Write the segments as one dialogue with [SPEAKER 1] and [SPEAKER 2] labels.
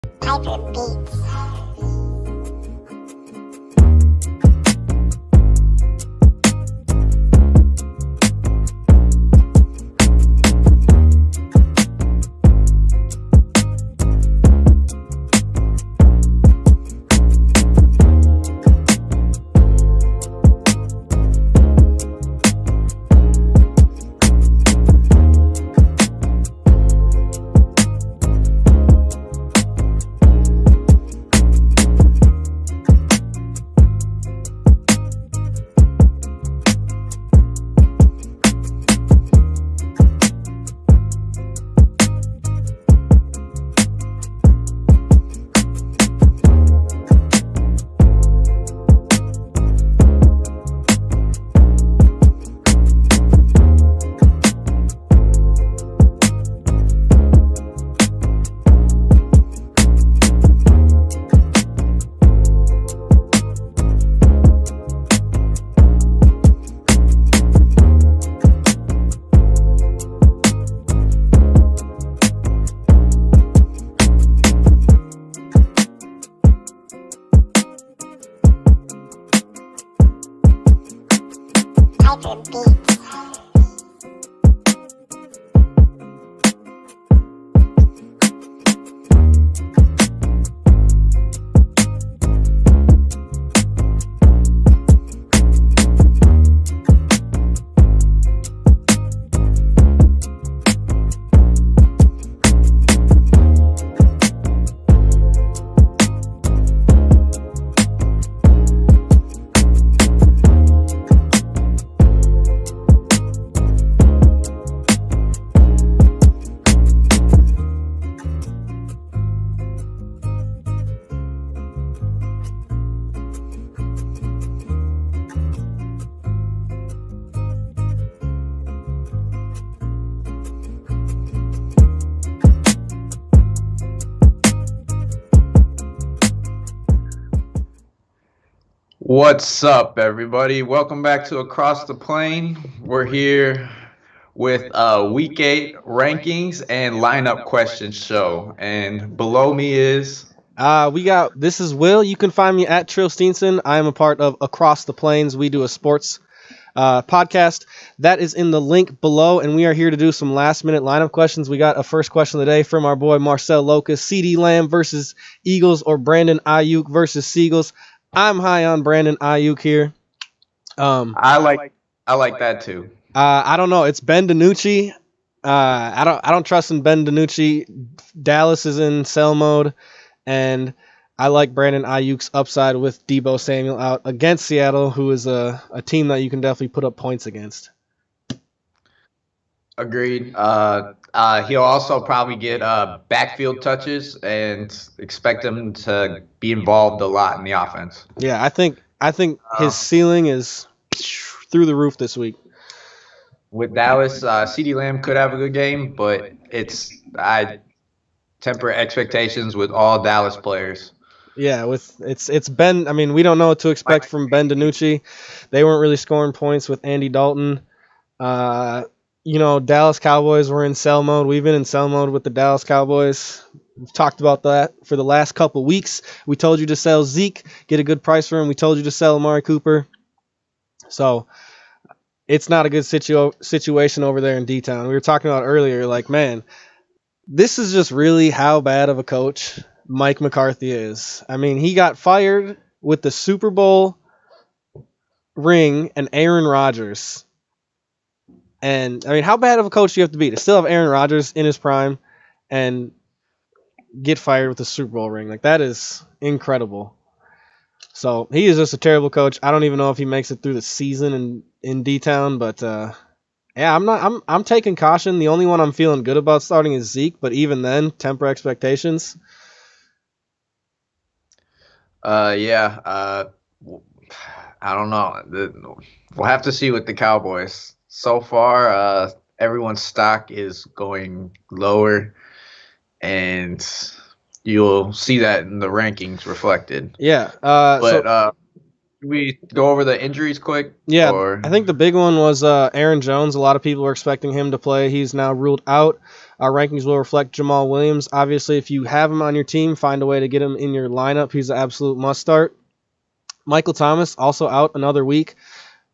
[SPEAKER 1] Piper Beats. Piper Beats.
[SPEAKER 2] What's up, everybody? Welcome back to Across the Plane. We're here with Week 8 rankings and lineup question show. And below me is...
[SPEAKER 3] This is Will. You can find me at Trill Steenson. I am a part of Across the Plains. We do a sports podcast. That is in the link below, and we are here to do some last-minute lineup questions. We got a first question of the day from our boy Marcel Locust. CeeDee Lamb versus Eagles or Brandon Ayuk versus Seagulls. I'm high on Brandon Ayuk here.
[SPEAKER 2] I like that too.
[SPEAKER 3] I don't know. It's Ben DiNucci. I don't trust in Ben DiNucci. Dallas is in sell mode, and I like Brandon Ayuk's upside with Deebo Samuel out against Seattle, who is a team that you can definitely put up points against.
[SPEAKER 2] Agreed. He'll also probably get backfield touches and expect him to be involved a lot in the offense.
[SPEAKER 3] Yeah, I think his ceiling is through the roof this week.
[SPEAKER 2] With Dallas, CeeDee Lamb could have a good game, but I temper expectations with all Dallas players.
[SPEAKER 3] Yeah, it's Ben. I mean, we don't know what to expect from Ben DiNucci. They weren't really scoring points with Andy Dalton. Dallas Cowboys were in sell mode. We've been in sell mode with the Dallas Cowboys. We've talked about that for the last couple weeks. We told you to sell Zeke, get a good price for him. We told you to sell Amari Cooper. So it's not a good situation over there in D-Town. We were talking about earlier, like, man, this is just really how bad of a coach Mike McCarthy is. I mean, he got fired with the Super Bowl ring and Aaron Rodgers. And, I mean, how bad of a coach do you have to be to still have Aaron Rodgers in his prime and get fired with a Super Bowl ring? Like, that is incredible. So, he is just a terrible coach. I don't even know if he makes it through the season in D-Town, but, yeah, I'm taking caution. The only one I'm feeling good about starting is Zeke, but even then, temper expectations.
[SPEAKER 2] I don't know. We'll have to see with the Cowboys. So far, everyone's stock is going lower, and you'll see that in the rankings reflected.
[SPEAKER 3] Yeah.
[SPEAKER 2] Should we go over the injuries quick?
[SPEAKER 3] Yeah,
[SPEAKER 2] Or
[SPEAKER 3] I think the big one was Aaron Jones. A lot of people were expecting him to play. He's now ruled out. Our rankings will reflect Jamal Williams. Obviously, if you have him on your team, find a way to get him in your lineup. He's an absolute must start. Michael Thomas also out another week,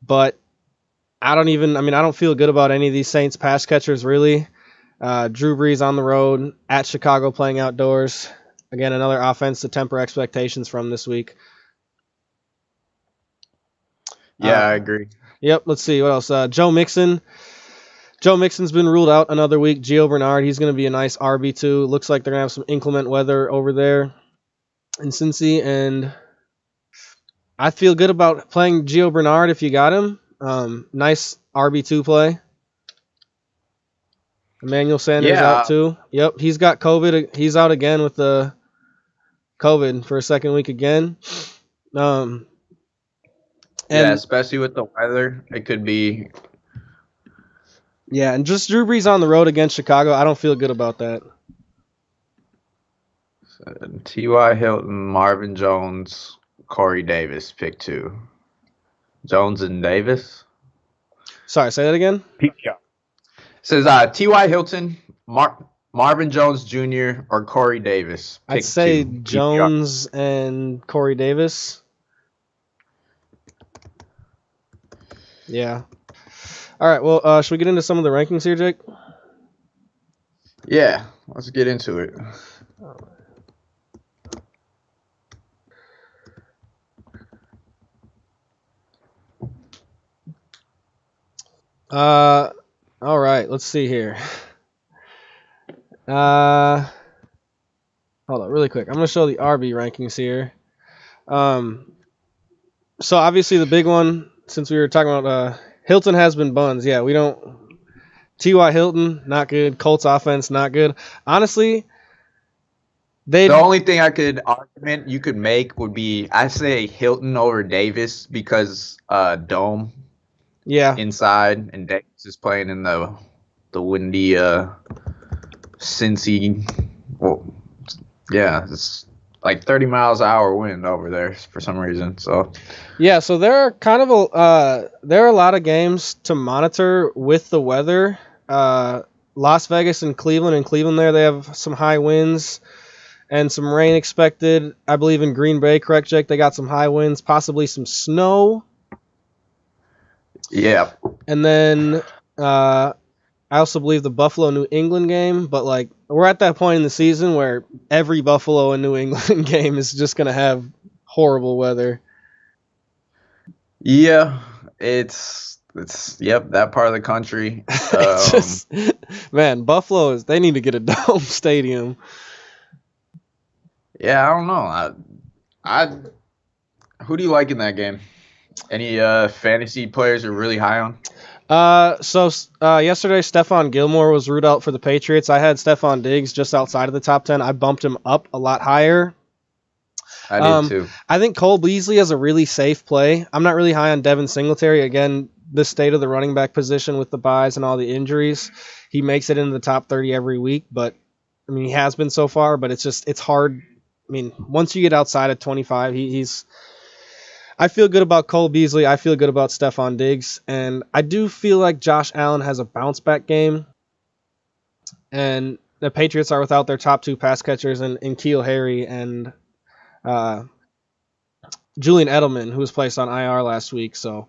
[SPEAKER 3] but I don't feel good about any of these Saints pass catchers really. Drew Brees on the road at Chicago playing outdoors. Again, another offense to temper expectations from this week.
[SPEAKER 2] yeah, I agree.
[SPEAKER 3] Yep, let's see what else. Joe Mixon. Joe Mixon's been ruled out another week. Gio Bernard, he's going to be a nice RB2. Looks like they're going to have some inclement weather over there in Cincy, and I feel good about playing Gio Bernard if you got him. Nice RB2 play. Emmanuel Sanders out too. Yep, he's got COVID. He's out again with the COVID for a second week again. And
[SPEAKER 2] yeah, especially with the weather, it could be.
[SPEAKER 3] Yeah, and just Drew Brees on the road against Chicago, I don't feel good about that.
[SPEAKER 2] T.Y. Hilton, Marvin Jones, Corey Davis, pick 2. Jones and Davis.
[SPEAKER 3] Sorry, say that again?
[SPEAKER 2] PPR. Says T.Y. Hilton, Marvin Jones Jr. or Corey Davis. Pick
[SPEAKER 3] I'd say
[SPEAKER 2] 2,
[SPEAKER 3] Jones and Corey Davis. Yeah. All right, well, should we get into some of the rankings here, Jake?
[SPEAKER 2] Yeah, let's get into it.
[SPEAKER 3] All right, let's see here. Hold on, really quick. I'm gonna show the RB rankings here. So obviously the big one, since we were talking about Hilton has been buns. Yeah, we don't. T.Y. Hilton, not good. Colts offense, not good. Honestly,
[SPEAKER 2] the only thing argument you could make would be I say Hilton over Davis because dome.
[SPEAKER 3] Yeah.
[SPEAKER 2] Inside, and Davis is playing in the windy Cincy. Well, yeah, it's like 30 miles an hour wind over there for some reason. So
[SPEAKER 3] yeah, so there are there are a lot of games to monitor with the weather. Las Vegas and Cleveland. In Cleveland, there they have some high winds and some rain expected. I believe in Green Bay, correct, Jake? They got some high winds, possibly some snow.
[SPEAKER 2] Yeah.
[SPEAKER 3] And then I also believe the Buffalo New England game, but like we're at that point in the season where every Buffalo and New England game is just going to have horrible weather.
[SPEAKER 2] Yeah, it's that part of the country.
[SPEAKER 3] Man, Buffalo they need to get a dome stadium.
[SPEAKER 2] Yeah, I don't know. I who do you like in that game? Any fantasy players you're really high on?
[SPEAKER 3] So yesterday, Stephon Gilmore was ruled out for the Patriots. I had Stephon Diggs just outside of the top 10. I bumped him up a lot higher.
[SPEAKER 2] I did too.
[SPEAKER 3] I think Cole Beasley is a really safe play. I'm not really high on Devin Singletary. Again, the state of the running back position with the buys and all the injuries, he makes it into the top 30 every week. But I mean, he has been so far. But it's hard. I mean, once you get outside of 25, he's. I feel good about Cole Beasley. I feel good about Stephon Diggs. And I do feel like Josh Allen has a bounce-back game. And the Patriots are without their top 2 pass catchers in Keel Harry and Julian Edelman, who was placed on IR last week. So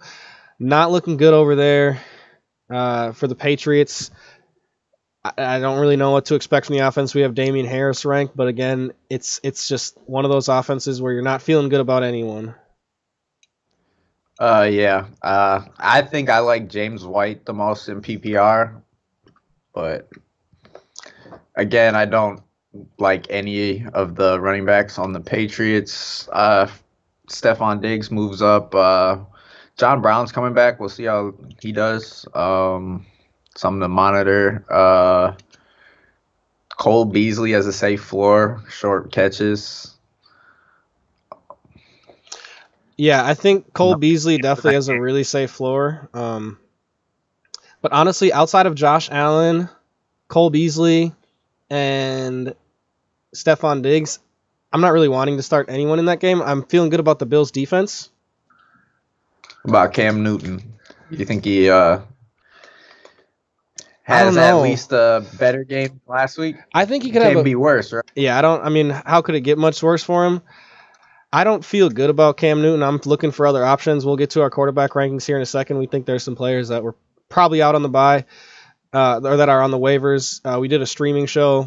[SPEAKER 3] not looking good over there for the Patriots. I don't really know what to expect from the offense. We have Damian Harris ranked. But again, it's just one of those offenses where you're not feeling good about anyone.
[SPEAKER 2] Yeah. I think I like James White the most in PPR, but again, I don't like any of the running backs on the Patriots. Stephon Diggs moves up. John Brown's coming back. We'll see how he does. Something to monitor. Cole Beasley has a safe floor, short catches.
[SPEAKER 3] Yeah, I think Cole Beasley definitely has a really safe floor. But honestly, outside of Josh Allen, Cole Beasley, and Stephon Diggs, I'm not really wanting to start anyone in that game. I'm feeling good about the Bills' defense.
[SPEAKER 2] about Cam Newton? You think he
[SPEAKER 3] I don't
[SPEAKER 2] has at
[SPEAKER 3] know.
[SPEAKER 2] least a better game last week?
[SPEAKER 3] I think he
[SPEAKER 2] It
[SPEAKER 3] could have
[SPEAKER 2] can't
[SPEAKER 3] a.
[SPEAKER 2] be worse, right?
[SPEAKER 3] Yeah, I mean, how could it get much worse for him? I don't feel good about Cam Newton. I'm looking for other options. We'll get to our quarterback rankings here in a second. We think there's some players that were probably out on the bye, or that are on the waivers. We did a streaming show,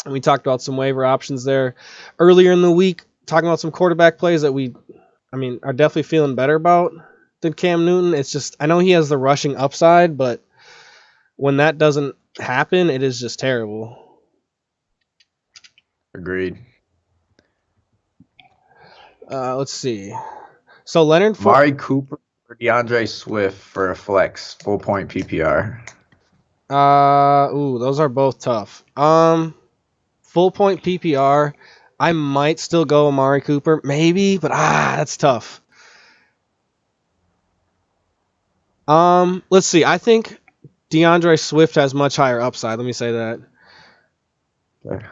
[SPEAKER 3] and we talked about some waiver options there earlier in the week, talking about some quarterback plays that are definitely feeling better about than Cam Newton. It's just, I know he has the rushing upside, but when that doesn't happen, it is just terrible.
[SPEAKER 2] Agreed.
[SPEAKER 3] Let's see. So Leonard
[SPEAKER 2] Amari Cooper or DeAndre Swift for a flex, full point PPR.
[SPEAKER 3] Those are both tough. Full point PPR, I might still go Amari Cooper, maybe, but that's tough. Let's see. I think DeAndre Swift has much higher upside. Let me say that.
[SPEAKER 2] Okay.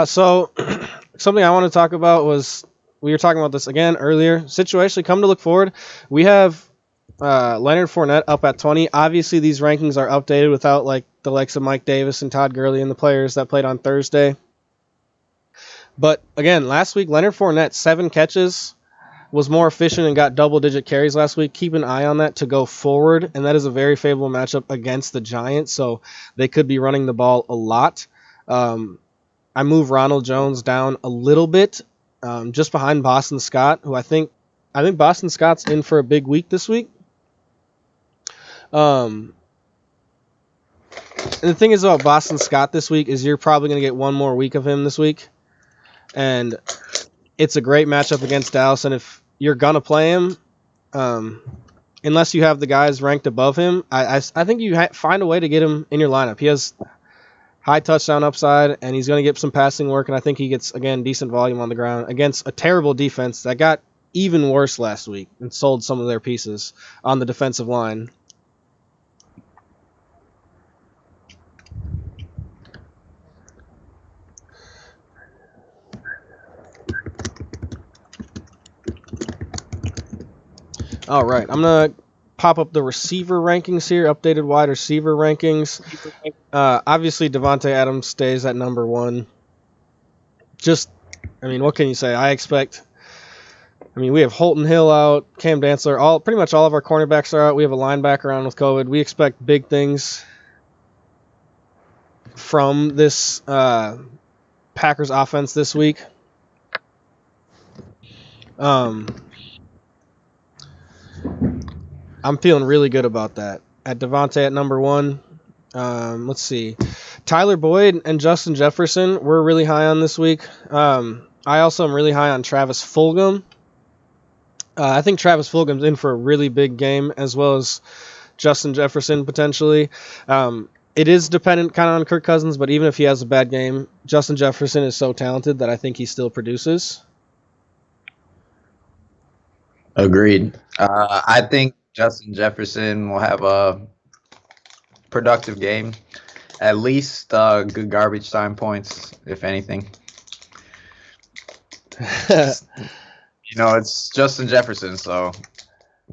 [SPEAKER 3] So something I want to talk about was, we were talking about this again earlier. Situationally, come to look forward, we have Leonard Fournette up at 20. Obviously, these rankings are updated without like the likes of Mike Davis and Todd Gurley and the players that played on Thursday. But again, last week, Leonard Fournette, 7 catches, was more efficient and got double-digit carries last week. Keep an eye on that to go forward, and that is a very favorable matchup against the Giants, so they could be running the ball a lot. I move Ronald Jones down a little bit, just behind Boston Scott, who I think Boston Scott's in for a big week this week. And the thing is about Boston Scott this week is you're probably going to get one more week of him this week. And it's a great matchup against Dallas. And if you're going to play him, unless you have the guys ranked above him, I think you find a way to get him in your lineup. He has high touchdown upside, and he's going to get some passing work. And I think he gets, again, decent volume on the ground against a terrible defense that got even worse last week and sold some of their pieces on the defensive line. All right, I'm going to pop up the receiver rankings here, updated wide receiver rankings. Obviously, Devontae Adams stays at number 1. What can you say? We have Holton Hill out, Cam Dantzler, pretty much all of our cornerbacks are out. We have a linebacker on with COVID. We expect big things from this Packers offense this week. I'm feeling really good about that. At Devontae at number 1. Let's see. Tyler Boyd and Justin Jefferson, we're really high on this week. I also am really high on Travis Fulgham. I think Travis Fulgham's in for a really big game, as well as Justin Jefferson potentially. It is dependent kind of on Kirk Cousins, but even if he has a bad game, Justin Jefferson is so talented that I think he still produces.
[SPEAKER 2] Agreed. I think Justin Jefferson will have a productive game. At least good garbage time points, if anything. It's Justin Jefferson, so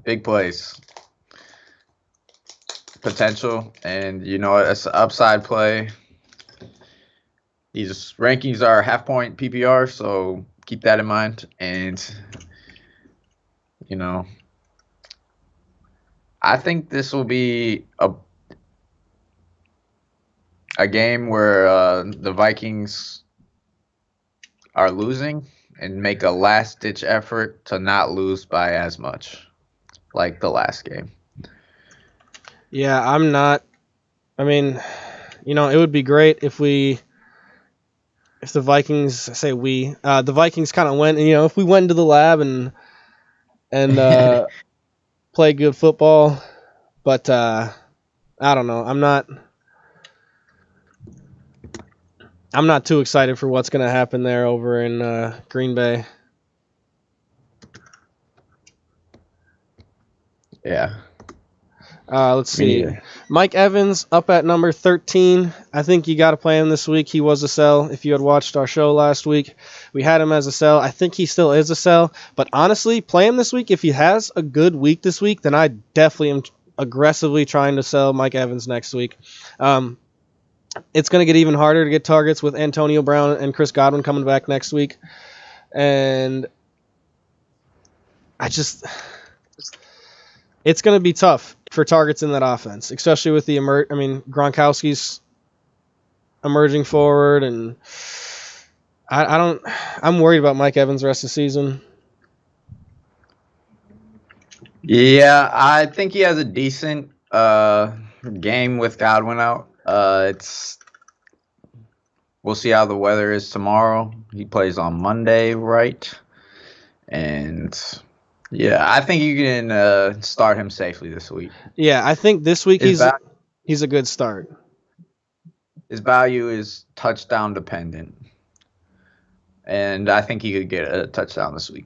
[SPEAKER 2] big plays. Potential, and it's an upside play. These rankings are half point PPR, so keep that in mind. And I think this will be a game where the Vikings are losing and make a last-ditch effort to not lose by as much, like the last game.
[SPEAKER 3] Yeah, I'm not. It would be great if the Vikings, the Vikings kind of went, if we went into the lab and play good football, but I don't know. I'm not. I'm not too excited for what's going to happen there over in Green Bay.
[SPEAKER 2] Yeah.
[SPEAKER 3] Let's see.
[SPEAKER 2] neither.
[SPEAKER 3] Mike Evans up at number 13. I think you got to play him this week. He was a sell. If you had watched our show last week, we had him as a sell. I think he still is a sell. But honestly, play him this week. If he has a good week this week, then I definitely am aggressively trying to sell Mike Evans next week. It's going to get even harder to get targets with Antonio Brown and Chris Godwin coming back next week. And it's going to be tough for targets in that offense, especially with the Gronkowski's emerging forward, and I'm worried about Mike Evans the rest of the season.
[SPEAKER 2] Yeah, I think he has a decent game with Godwin out. We'll see how the weather is tomorrow. He plays on Monday, right? And yeah, I think you can start him safely this week.
[SPEAKER 3] Yeah, I think this week he's a good start.
[SPEAKER 2] His value is touchdown dependent, and I think he could get a touchdown this week.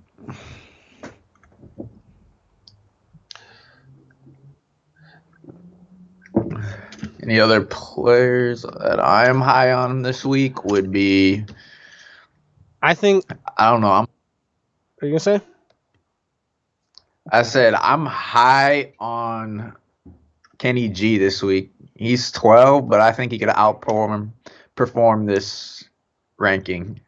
[SPEAKER 2] Any other players that I am high on this week would be,
[SPEAKER 3] I don't know.
[SPEAKER 2] What
[SPEAKER 3] are you going to say?
[SPEAKER 2] I said I'm high on Kenny G this week. He's 12, but I think he could perform this ranking.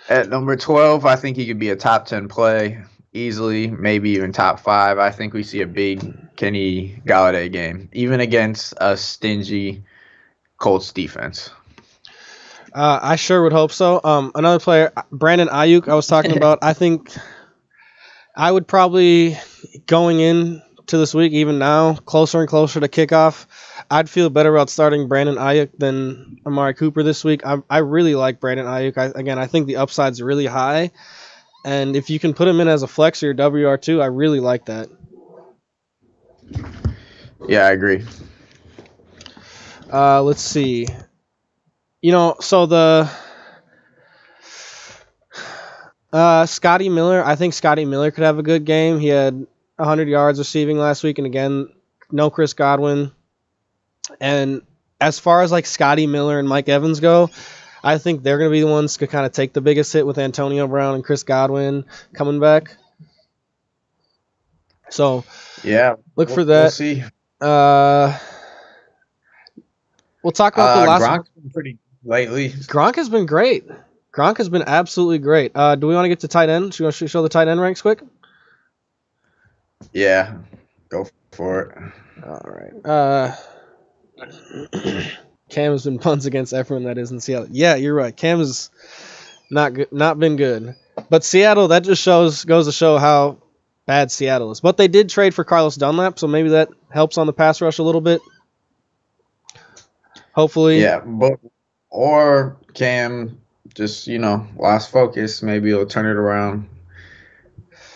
[SPEAKER 2] At number 12, I think he could be a top 10 play easily, maybe even top 5. I think we see a big Kenny Galladay game, even against a stingy Colts defense.
[SPEAKER 3] I sure would hope so. Another player, Brandon Ayuk, I was talking about. I think I would probably, going in to this week, even now, closer and closer to kickoff, I'd feel better about starting Brandon Ayuk than Amari Cooper this week. I really like Brandon Ayuk. I think the upside's really high. And if you can put him in as a flex or your WR2, I really like that.
[SPEAKER 2] Yeah, I agree.
[SPEAKER 3] Let's see. So the Scotty Miller, I think Scotty Miller could have a good game. He had 100 yards receiving last week, and again, no Chris Godwin. And as far as like Scotty Miller and Mike Evans go, I think they're going to be the ones to kind of take the biggest hit with Antonio Brown and Chris Godwin coming back. So
[SPEAKER 2] yeah,
[SPEAKER 3] look for that.
[SPEAKER 2] We'll see.
[SPEAKER 3] We'll talk about the last.
[SPEAKER 2] Gronk's been pretty lately.
[SPEAKER 3] Gronk has been great. Gronk has been absolutely great. Do we want to get to tight end? Should we show the tight end ranks quick?
[SPEAKER 2] Yeah, go for it.
[SPEAKER 3] All right. Cam has been punts against everyone that is in Seattle. Yeah, you're right. Cam has not been good. But Seattle, that just goes to show how bad Seattle is. But they did trade for Carlos Dunlap, so maybe that helps on the pass rush a little bit. Hopefully.
[SPEAKER 2] Yeah, or Cam just, lost focus. Maybe he'll turn it around.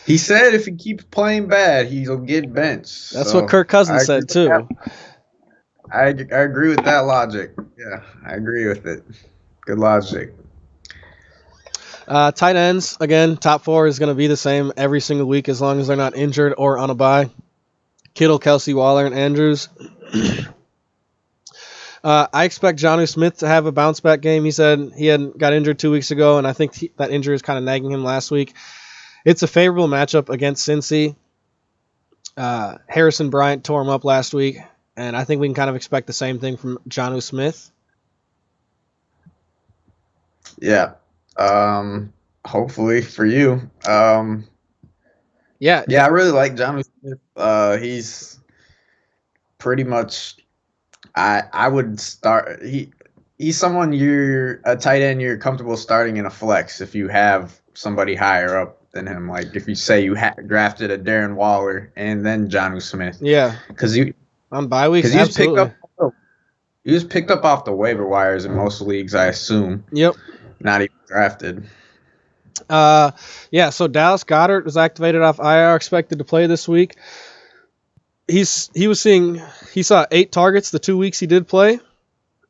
[SPEAKER 2] He said if he keeps playing bad, he'll get benched.
[SPEAKER 3] That's what Kirk Cousins said, too.
[SPEAKER 2] I agree with that logic. Yeah, I agree with it. Good logic.
[SPEAKER 3] Tight ends, again, top 4 is going to be the same every single week as long as they're not injured or on a bye. Kittle, Kelsey, Waller, and Andrews. I expect Jonnu Smith to have a bounce-back game. He said he got injured 2 weeks ago, and I think that injury is kind of nagging him last week. It's a favorable matchup against Cincy. Harrison Bryant tore him up last week, and I think we can kind of expect the same thing from Jonnu Smith.
[SPEAKER 2] Yeah. Hopefully for you.
[SPEAKER 3] Yeah,
[SPEAKER 2] I really like Jonnu Smith. He's pretty much I would start he's someone a tight end you're comfortable starting in a flex if you have somebody higher up than him. Like if you say you drafted a Darren Waller and then Jonnu Smith.
[SPEAKER 3] Yeah.
[SPEAKER 2] Because
[SPEAKER 3] on bye weeks, absolutely.
[SPEAKER 2] He was picked up off the waiver wires in most leagues, I assume.
[SPEAKER 3] Yep.
[SPEAKER 2] Not even drafted.
[SPEAKER 3] So Dallas Goedert was activated off IR, expected to play this week. He saw 8 targets the 2 weeks he did play.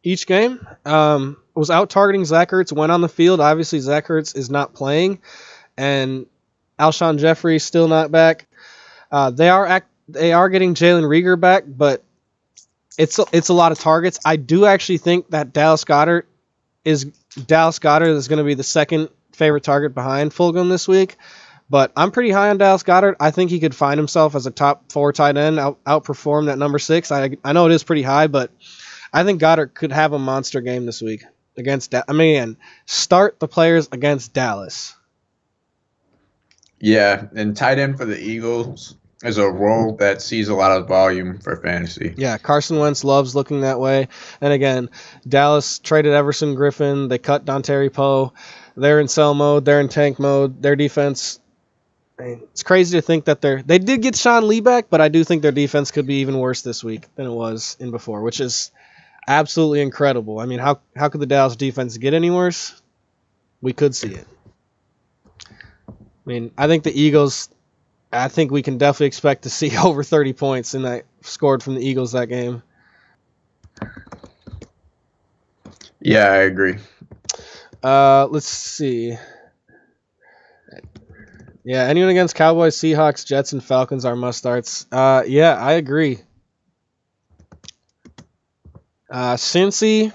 [SPEAKER 3] each game. Was out targeting Zach Ertz, went on the field. Obviously, Zach Ertz is not playing, and Alshon Jeffrey still not back. They are getting Jalen Reagor back, but it's a lot of targets. I do actually think that Dallas Goedert is going to be the second favorite target behind Fulgham this week. But I'm pretty high on Dallas Goedert. I think he could find himself as a top 4 tight end, outperform that number 6. I know it is pretty high, but I think Goddard could have a monster game this week against. Start the players against Dallas.
[SPEAKER 2] Yeah, and tight end for the Eagles is a role that sees a lot of volume for fantasy.
[SPEAKER 3] Yeah, Carson Wentz loves looking that way. And again, Dallas traded Everson Griffin. They cut Dontari Poe. They're in sell mode. They're in tank mode. Their defense. It's crazy to think that they did get Sean Lee back, but I do think their defense could be even worse this week than it was in before, which is absolutely incredible. I mean, how could the Dallas defense get any worse? We could see it. I mean, I think the Eagles, I think we can definitely expect to see over 30 points in that scored from the Eagles that game.
[SPEAKER 2] Yeah, I agree.
[SPEAKER 3] Let's see. Yeah, anyone against Cowboys, Seahawks, Jets, and Falcons are must-starts. Yeah, I agree. Cincy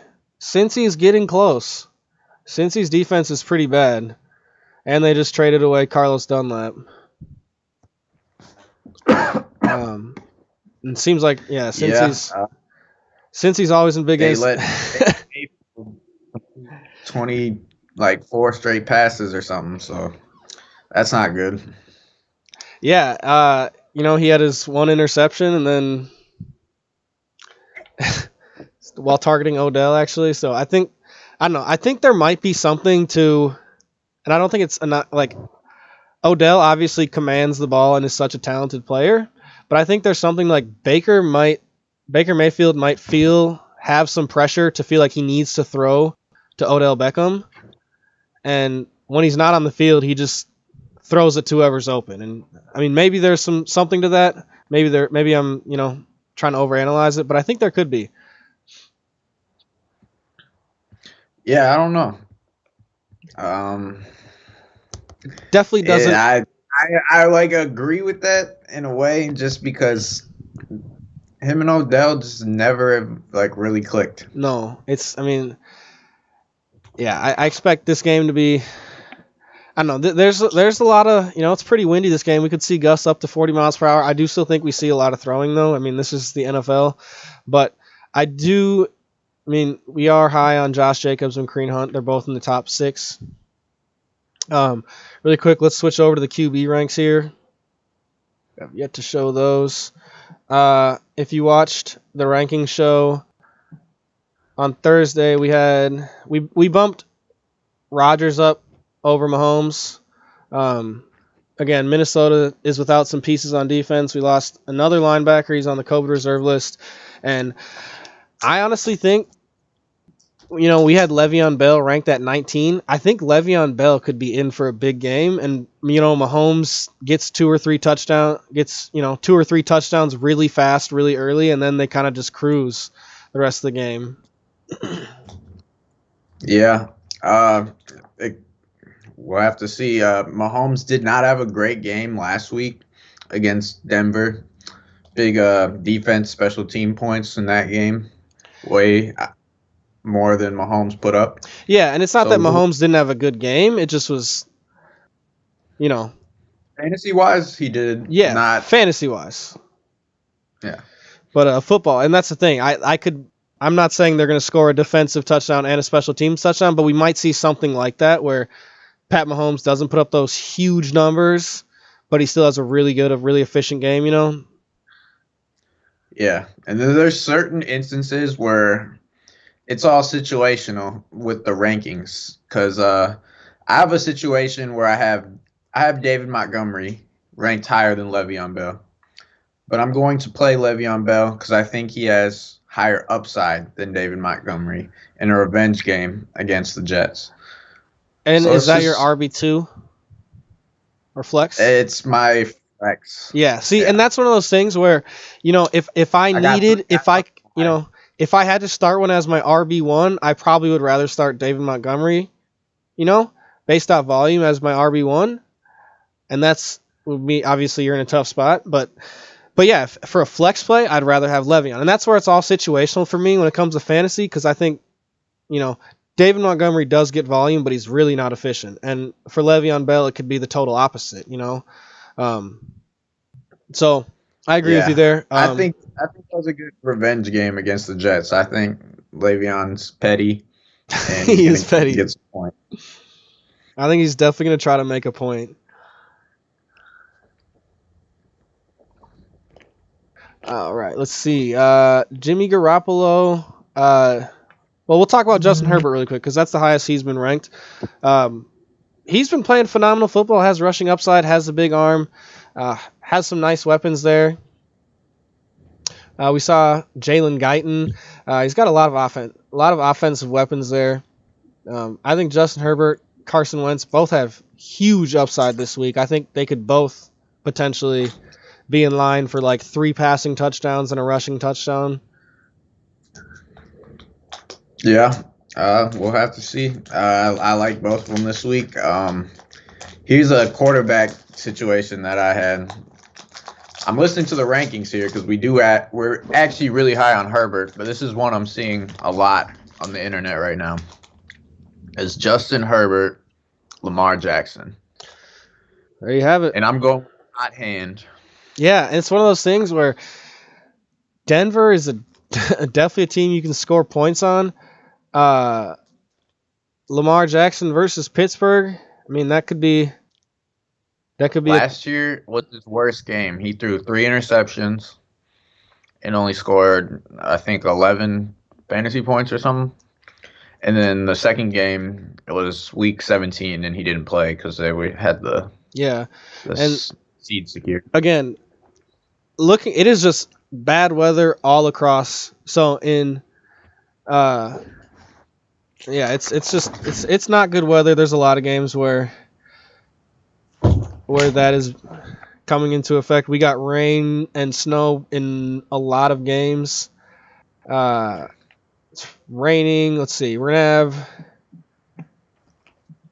[SPEAKER 3] is getting close. Cincy's defense is pretty bad. And they just traded away Carlos Dunlap. It seems like, Cincy's always in big games.
[SPEAKER 2] They let 24 straight passes or something, so that's not good.
[SPEAKER 3] Yeah, he had his one interception and then while targeting Odell, actually. So I think there might be something to, and I don't think it's not like Odell obviously commands the ball and is such a talented player, but I think there's something like Baker Mayfield might have some pressure to feel like he needs to throw to Odell Beckham, and when he's not on the field, he just throws it to whoever's open. And I mean, maybe there's something to that. Maybe I'm trying to overanalyze it, but I think there could be.
[SPEAKER 2] Yeah, I don't know.
[SPEAKER 3] Definitely doesn't.
[SPEAKER 2] I like agree with that in a way, just because him and Odell just never have really clicked.
[SPEAKER 3] No, I expect this game to be. I don't know. There's a lot of, it's pretty windy this game. We could see gusts up to 40 miles per hour. I do still think we see a lot of throwing, though. I mean, this is the NFL. But we are high on Josh Jacobs and Kareem Hunt. They're both in the top 6. Really quick, let's switch over to the QB ranks here. I've yet to show those. If you watched the ranking show on Thursday, we bumped Rodgers up over Mahomes. Again, Minnesota is without some pieces on defense. We lost another linebacker. He's on the COVID reserve list. And I honestly think, we had Le'Veon Bell ranked at 19. I think Le'Veon Bell could be in for a big game. And, Mahomes gets 2 or 3 touchdowns really fast, really early, and then they kind of just cruise the rest of the game.
[SPEAKER 2] Yeah. We'll have to see. Mahomes did not have a great game last week against Denver. Big defense, special team points in that game. Way more than Mahomes put up.
[SPEAKER 3] Yeah, and it's not that Mahomes didn't have a good game. It just was,
[SPEAKER 2] fantasy-wise, he did.
[SPEAKER 3] Yeah,
[SPEAKER 2] not
[SPEAKER 3] fantasy-wise.
[SPEAKER 2] Yeah.
[SPEAKER 3] But football, and that's the thing. I'm not saying they're going to score a defensive touchdown and a special teams touchdown, but we might see something like that where Pat Mahomes doesn't put up those huge numbers, but he still has a really efficient game,
[SPEAKER 2] Yeah, and then there's certain instances where it's all situational with the rankings, because I have a situation where I have David Montgomery ranked higher than Le'Veon Bell, but I'm going to play Le'Veon Bell because I think he has higher upside than David Montgomery in a revenge game against the Jets.
[SPEAKER 3] And so is that your RB2 or flex?
[SPEAKER 2] It's my flex.
[SPEAKER 3] Yeah. See, and that's one of those things where, if if I had to start one as my RB1, I probably would rather start David Montgomery, based off volume as my RB1. And that's would be obviously you're in a tough spot, but yeah, for a flex play, I'd rather have Le'Veon, and that's where it's all situational for me when it comes to fantasy because I think David Montgomery does get volume, but he's really not efficient, and for Le'Veon Bell, it could be the total opposite, So I agree with you there.
[SPEAKER 2] I think that was a good revenge game against the Jets. I think Le'Veon's petty, and
[SPEAKER 3] he is petty.
[SPEAKER 2] Gets a point.
[SPEAKER 3] I think he's definitely going to try to make a point. All right, let's see. Jimmy Garoppolo. Well, we'll talk about Justin Herbert really quick because that's the highest he's been ranked. He's been playing phenomenal football, has rushing upside, has a big arm, has some nice weapons there. We saw Jalen Guyton. He's got a lot of offensive weapons there. I think Justin Herbert, Carson Wentz both have huge upside this week. I think they could both potentially be in line for like 3 passing touchdowns and a rushing touchdown.
[SPEAKER 2] Yeah, we'll have to see. I like both of them this week. Here's a quarterback situation that I had. I'm listening to the rankings here because we're actually really high on Herbert, but this is one I'm seeing a lot on the internet right now. It's Justin Herbert, Lamar Jackson.
[SPEAKER 3] There you have it.
[SPEAKER 2] And I'm going hot hand.
[SPEAKER 3] Yeah, and it's one of those things where Denver is definitely a team you can score points on. Lamar Jackson versus Pittsburgh. I mean, that could be.
[SPEAKER 2] Last year was his worst game. He threw 3 interceptions and only scored, I think, 11 fantasy points or something. And then the second game, it was week 17, and he didn't play because they had the seed secured.
[SPEAKER 3] Again, it is just bad weather all across. So it's not good weather. There's a lot of games where that is coming into effect. We got rain and snow in a lot of games. It's raining. Let's see. We're going to have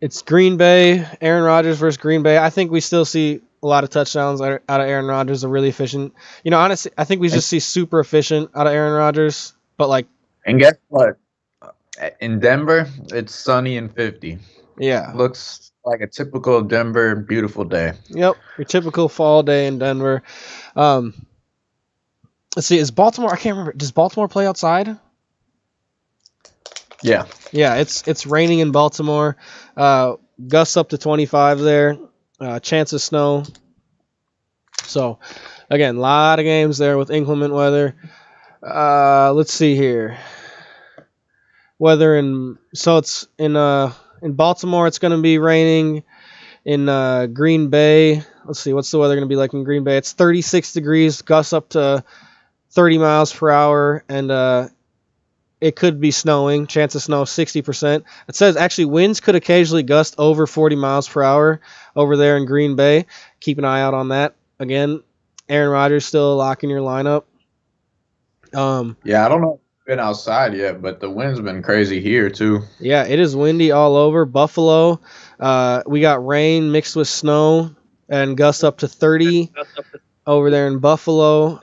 [SPEAKER 3] it's Green Bay, Aaron Rodgers versus Green Bay. I think we still see a lot of touchdowns out of Aaron Rodgers. Are really efficient. Honestly, I think we just see super efficient out of Aaron Rodgers. But
[SPEAKER 2] and guess what? In Denver, it's sunny and 50.
[SPEAKER 3] Yeah.
[SPEAKER 2] Looks like a typical Denver beautiful day.
[SPEAKER 3] Yep, your typical fall day in Denver. Let's see, is Baltimore? I can't remember. Does Baltimore play outside?
[SPEAKER 2] Yeah.
[SPEAKER 3] Yeah, it's raining in Baltimore. Gusts up to 25 there. Chance of snow. So, again, a lot of games there with inclement weather. Let's see here. It's in Baltimore, it's going to be raining. In Green Bay, let's see, what's the weather going to be like in Green Bay? It's 36 degrees, gusts up to 30 miles per hour, and it could be snowing. Chance of snow, 60%. It says actually winds could occasionally gust over 40 miles per hour over there in Green Bay. Keep an eye out on that. Again, Aaron Rodgers still a lock in your lineup.
[SPEAKER 2] Yeah, I don't know. Been outside yet, but the wind's been crazy here too.
[SPEAKER 3] Yeah, it is windy all over. Buffalo, we got rain mixed with snow and gusts up to 30 over there in Buffalo.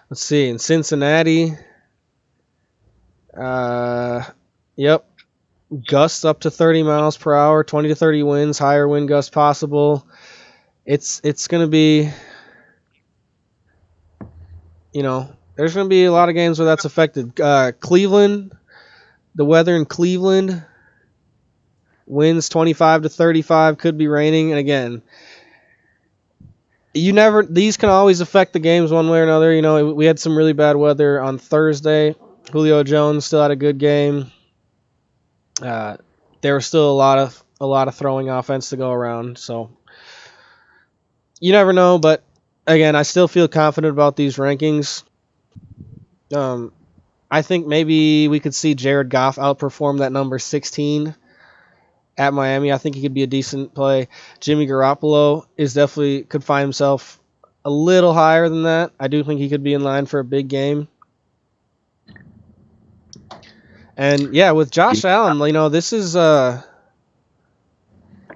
[SPEAKER 3] Let's see, in Cincinnati, yep, gusts up to 30 miles per hour, 20 to 30 winds, higher wind gusts possible. It's going to be, there's going to be a lot of games where that's affected. Cleveland, the weather in Cleveland, winds 25 to 35, could be raining. And again, these can always affect the games one way or another. We had some really bad weather on Thursday. Julio Jones still had a good game. There was still a lot of throwing offense to go around. So you never know, but again, I still feel confident about these rankings. I think maybe we could see Jared Goff outperform that number 16 at Miami. I think he could be a decent play. Jimmy Garoppolo could find himself a little higher than that. I do think he could be in line for a big game. And yeah, with Josh Allen, this is I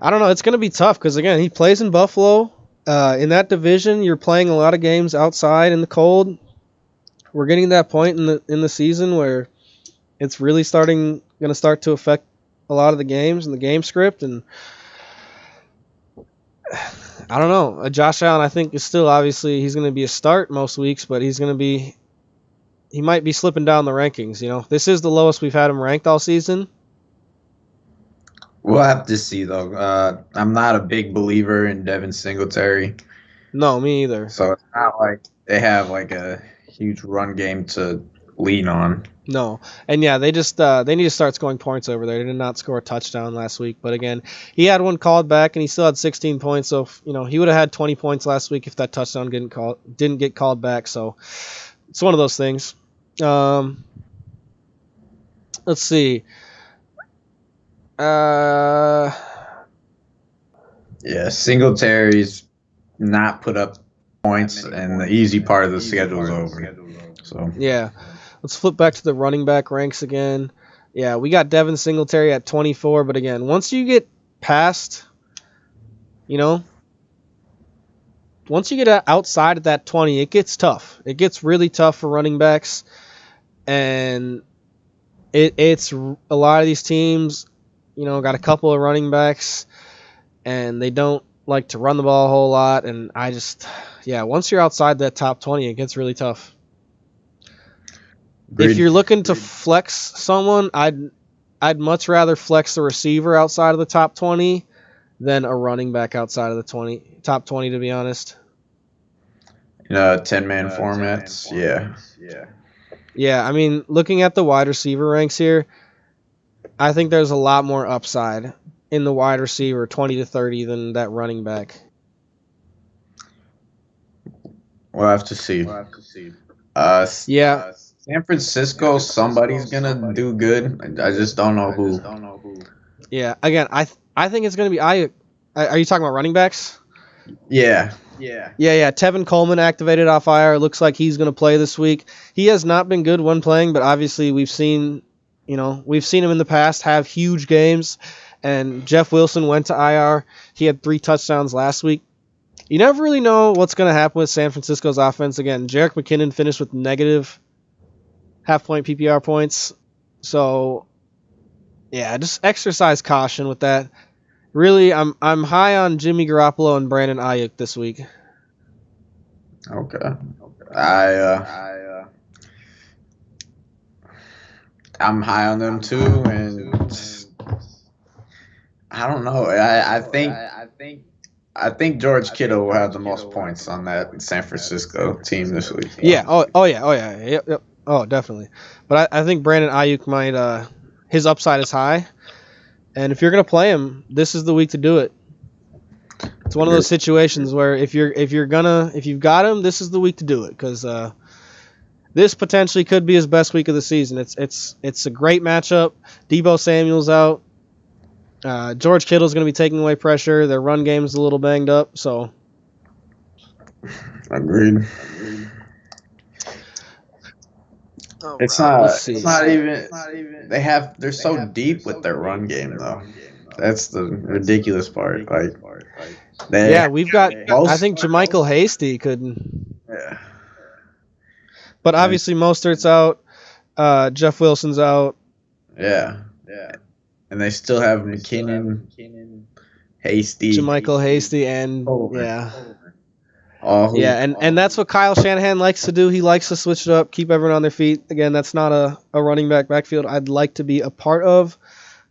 [SPEAKER 3] don't know, it's going to be tough because again, he plays in Buffalo. In that division, you're playing a lot of games outside in the cold. We're getting to that point in the season where it's really going to start to affect a lot of the games and the game script. And I don't know. Josh Allen, I think, is still obviously he's going to be a start most weeks, but he might be slipping down the rankings. This is the lowest we've had him ranked all season.
[SPEAKER 2] We'll have to see, though. I'm not a big believer in Devin Singletary.
[SPEAKER 3] No, me either.
[SPEAKER 2] So it's not like they have like a huge run game to lean on.
[SPEAKER 3] No. And yeah, they just they need to start scoring points over there. They did not score a touchdown last week, but again, he had one called back and he still had 16 points. So he would have had 20 points last week if that touchdown didn't get called back. So it's one of those things. Let's see.
[SPEAKER 2] Yeah, Singletary's not put up points, and the easy part of the schedule is over. So
[SPEAKER 3] yeah, let's flip back to the running back ranks again. Yeah, we got Devin Singletary at 24, but again, once you get past, once you get outside of that 20, it gets tough. It gets really tough for running backs, and it's a lot of these teams. Got a couple of running backs, and they don't like to run the ball a whole lot. And once you're outside that top 20, it gets really tough.
[SPEAKER 2] Agreed.
[SPEAKER 3] If you're looking to flex someone, I'd much rather flex the receiver outside of the top 20 than a running back outside of the top 20, to be honest.
[SPEAKER 2] 10-man formats, yeah.
[SPEAKER 3] Yeah, I mean, looking at the wide receiver ranks here, I think there's a lot more upside in the wide receiver, 20 to 30, than that running back.
[SPEAKER 2] We'll have to see.
[SPEAKER 3] Yeah.
[SPEAKER 2] San Francisco, somebody's going to do good. I just don't know who.
[SPEAKER 3] Yeah, again, I think it's going to be Ayuk. Are you talking about running backs?
[SPEAKER 2] Yeah.
[SPEAKER 3] Tevin Coleman activated off IR. Looks like he's going to play this week. He has not been good when playing, but obviously we've seen him in the past have huge games. And Jeff Wilson went to IR. He had 3 touchdowns last week. You never really know what's going to happen with San Francisco's offense. Again, Jerick McKinnon finished with negative half-point PPR points. So, yeah, just exercise caution with that. Really, I'm high on Jimmy Garoppolo and Brandon Ayuk this week.
[SPEAKER 2] Okay. I'm high on them too, and I don't know. I think George Kittle will have the most points on that San Francisco team this week.
[SPEAKER 3] Yeah. Oh yeah. Yep. Oh, definitely. But I think Brandon Ayuk might. His upside is high, and if you're gonna play him, this is the week to do it. It's one of those situations where if you've got him, this is the week to do it because this potentially could be his best week of the season. It's a great matchup. Deebo Samuel's out. George Kittle's going to be taking away pressure. Their run game's a little banged up, so.
[SPEAKER 2] Agreed. It's not even. They're so deep with their run game though. That's the ridiculous part.
[SPEAKER 3] We've got. I think JaMychal Hasty could.
[SPEAKER 2] Yeah.
[SPEAKER 3] But obviously Mostert's out. Jeff Wilson's out.
[SPEAKER 2] Yeah. And they still have McKinnon, Hasty,
[SPEAKER 3] JaMychal Hasty, and
[SPEAKER 2] Oh,
[SPEAKER 3] and that's what Kyle Shanahan likes to do. He likes to switch it up, keep everyone on their feet. Again, that's not a running backfield I'd like to be a part of.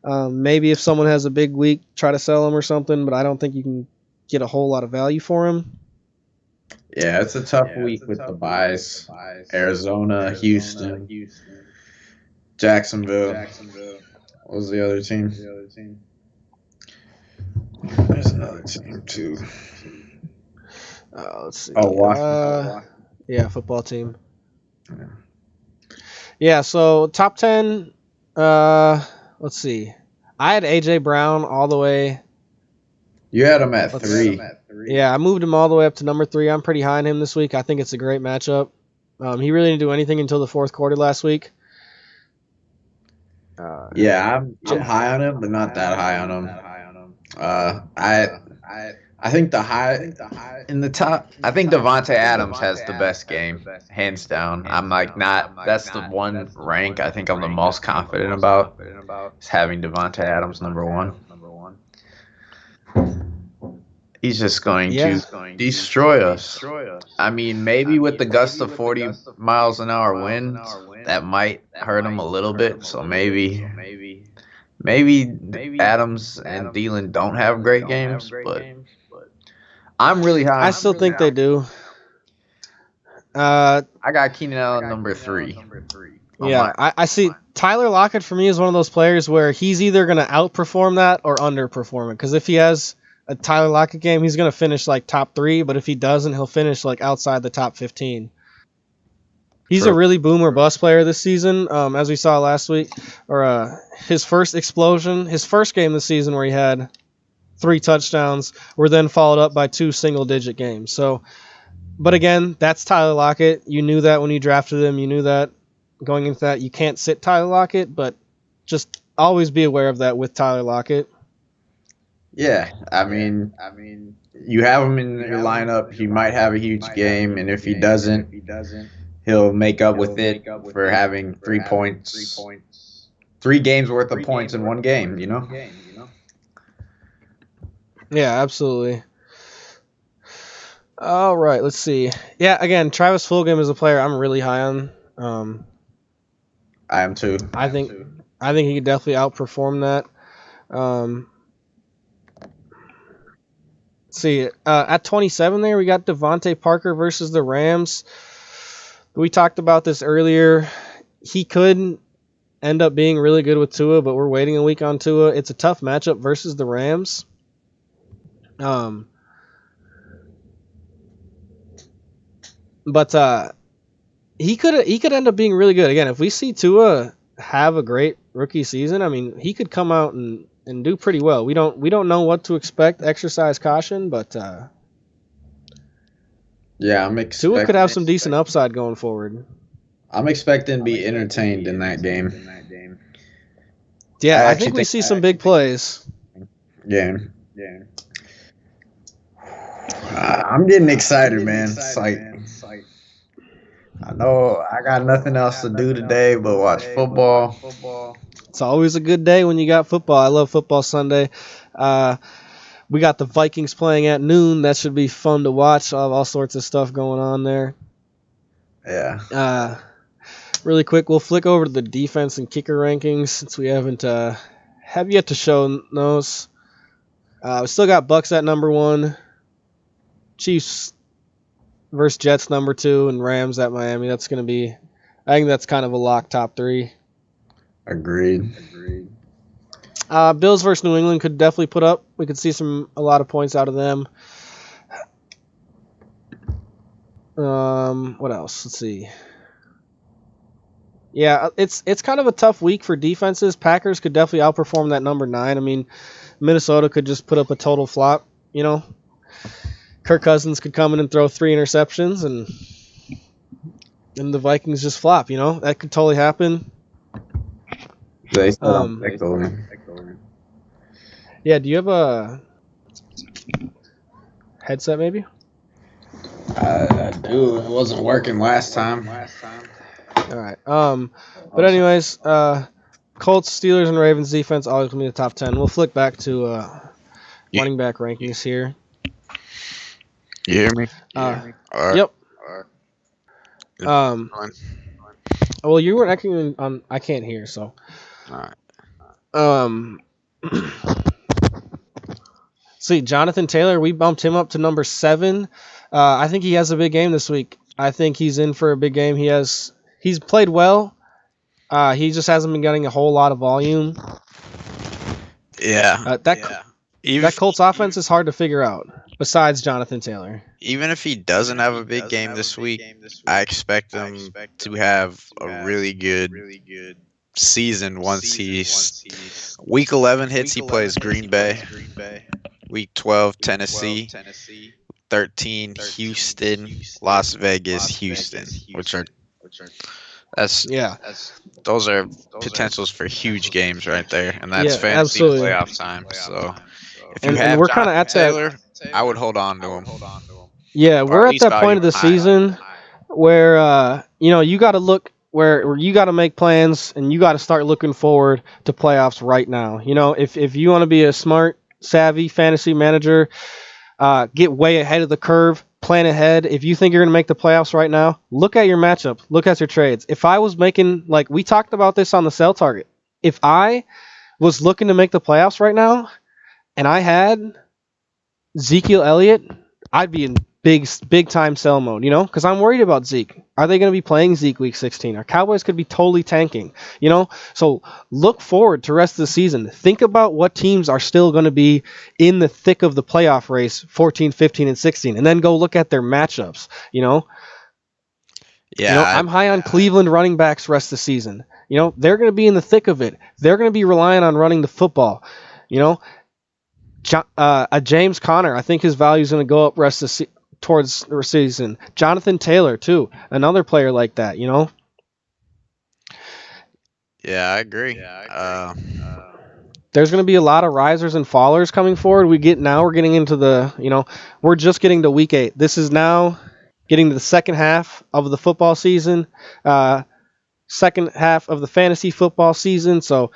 [SPEAKER 3] Maybe if someone has a big week, try to sell him or something, but I don't think you can get a whole lot of value for him.
[SPEAKER 2] Yeah, it's a tough week with the buys. Arizona, Houston, Jacksonville. What was the other team? There's another team too.
[SPEAKER 3] Let's see.
[SPEAKER 2] Oh, Washington.
[SPEAKER 3] Yeah, football team. Yeah, so top 10. Let's see. I had A.J. Brown all the way
[SPEAKER 2] You had him at
[SPEAKER 3] Let's-
[SPEAKER 2] 3.
[SPEAKER 3] Yeah, I moved him all the way up to number 3. I'm pretty high on him this week. I think it's a great matchup. He really didn't do anything until the fourth quarter last week.
[SPEAKER 2] Yeah, I'm high on him, but not that high on him. I think the high in the top. I think Devontae Adams has the best game, hands down. I'm like not. That's the one rank I think I'm the most confident about. Is having Devontae Adams number 1. He's just going to destroy us. I mean, maybe with the gust of 40 miles an hour winds, that might hurt him a little bit. So maybe Adams and Thielen don't have great games, but I'm really high.
[SPEAKER 3] I still think they do.
[SPEAKER 2] I got Keenan Allen number 3.
[SPEAKER 3] Yeah, I see. Tyler Lockett for me is one of those players where he's either going to outperform that or underperform it. Because if he has a Tyler Lockett game, he's going to finish like top 3. But if he doesn't, he'll finish like outside the top 15. He's a really boom or bust player this season, as we saw last week. Or his first explosion, his first game this season where he had 3 touchdowns were then followed up by 2 single-digit games. So, but again, that's Tyler Lockett. You knew that when you drafted him. You knew that going into that. You can't sit Tyler Lockett, but just always be aware of that with Tyler Lockett.
[SPEAKER 2] Yeah, I mean, you have him in your lineup. He might have a huge game, and if he doesn't, he'll make up with it for having 3 points, 3 games worth of points in one game. You know.
[SPEAKER 3] Yeah, absolutely. All right, let's see. Yeah, again, Travis Fulgham is a player I'm really high on.
[SPEAKER 2] I am too.
[SPEAKER 3] I think he could definitely outperform that. Let's see, at 27 there, we got Devontae Parker versus the Rams. We talked about this earlier. He could end up being really good with Tua, but we're waiting a week on Tua. It's a tough matchup versus the Rams. But he could end up being really good. Again, if we see Tua have a great rookie season, I mean, he could come out and do pretty well. We don't know what to expect. Exercise caution, but
[SPEAKER 2] yeah, I'm expecting
[SPEAKER 3] Tua could have some decent upside going forward.
[SPEAKER 2] I'm expecting to be entertained in that game.
[SPEAKER 3] Yeah, I think we see some big plays.
[SPEAKER 2] Yeah. I'm getting excited, man. It's like I know I got nothing else to do today but watch football.
[SPEAKER 3] It's always a good day when you got football. I love football Sunday. We got the Vikings playing at noon. That should be fun to watch. I'll have all sorts of stuff going on there.
[SPEAKER 2] Yeah.
[SPEAKER 3] Really quick, we'll flick over to the defense and kicker rankings since we haven't have yet to show those. We still got Bucks at number 1, Chiefs versus Jets number 2, and Rams at Miami. That's going to be, I think that's kind of a lock top 3.
[SPEAKER 2] Agreed.
[SPEAKER 3] Bills versus New England could definitely put up. We could see a lot of points out of them. What else? Let's see. Yeah, it's kind of a tough week for defenses. Packers could definitely outperform that number 9. I mean, Minnesota could just put up a total flop, you know. Kirk Cousins could come in and throw 3 interceptions and the Vikings just flop, you know. That could totally happen. Yeah, do you have a headset maybe?
[SPEAKER 2] I do. It wasn't working last time.
[SPEAKER 3] All right. But anyways, Colts, Steelers, and Ravens defense always going to be the top 10. We'll flick back to running back rankings here.
[SPEAKER 4] You hear me?
[SPEAKER 3] Yep. Well, you weren't acting on. I can't hear, so.
[SPEAKER 4] All right.
[SPEAKER 3] See, Jonathan Taylor, we bumped him up to number 7. I think he has a big game this week. I think he's in for a big game. He's played well. He just hasn't been getting a whole lot of volume.
[SPEAKER 4] Yeah.
[SPEAKER 3] That Colts offense is hard to figure out. Besides Jonathan Taylor.
[SPEAKER 4] Even if he doesn't have a big game this week, I expect him to have a really good season once he's Week 11 hits. He plays Green Bay. Week 12, Tennessee. 13, Houston, Las Vegas, Houston, which are that's
[SPEAKER 3] Yeah.
[SPEAKER 4] those are potentials for huge games right there, and that's
[SPEAKER 3] Yeah,
[SPEAKER 4] fantasy
[SPEAKER 3] absolutely.
[SPEAKER 4] playoff time. So if you
[SPEAKER 3] And
[SPEAKER 4] have
[SPEAKER 3] we're kind of
[SPEAKER 4] Jonathan
[SPEAKER 3] at that.
[SPEAKER 4] Taylor, I would hold on to him,
[SPEAKER 3] Yeah,
[SPEAKER 4] or
[SPEAKER 3] we're
[SPEAKER 4] at
[SPEAKER 3] at
[SPEAKER 4] least
[SPEAKER 3] that point
[SPEAKER 4] value
[SPEAKER 3] of
[SPEAKER 4] him
[SPEAKER 3] the
[SPEAKER 4] high.
[SPEAKER 3] season where you got to look where you got to make plans and you got to start looking forward to playoffs right now. If you want to be a smart, savvy fantasy manager, get way ahead of the curve, plan ahead. If you think you're going to make the playoffs right now, look at your matchup, look at your trades. If I was making, like we talked about this on the sell target, if I was looking to make the playoffs right now and I had Ezekiel Elliott, I'd be in big time sell mode, because I'm worried about Zeke. Are they going to be playing Zeke week 16? Our Cowboys could be totally tanking, So look forward to rest of the season. Think about what teams are still going to be in the thick of the playoff race, 14, 15, and 16, and then go look at their matchups.
[SPEAKER 4] Yeah,
[SPEAKER 3] I'm high on Cleveland running backs rest of the season. They're going to be in the thick of it. They're going to be relying on running the football. James Conner, I think his value is going to go up towards the season. Jonathan Taylor too, another player like that.
[SPEAKER 4] I agree.
[SPEAKER 3] There's going to be a lot of risers and fallers coming forward. We're getting into the we're just getting to week 8. This is now getting to the second half of the football season, second half of the fantasy football season. So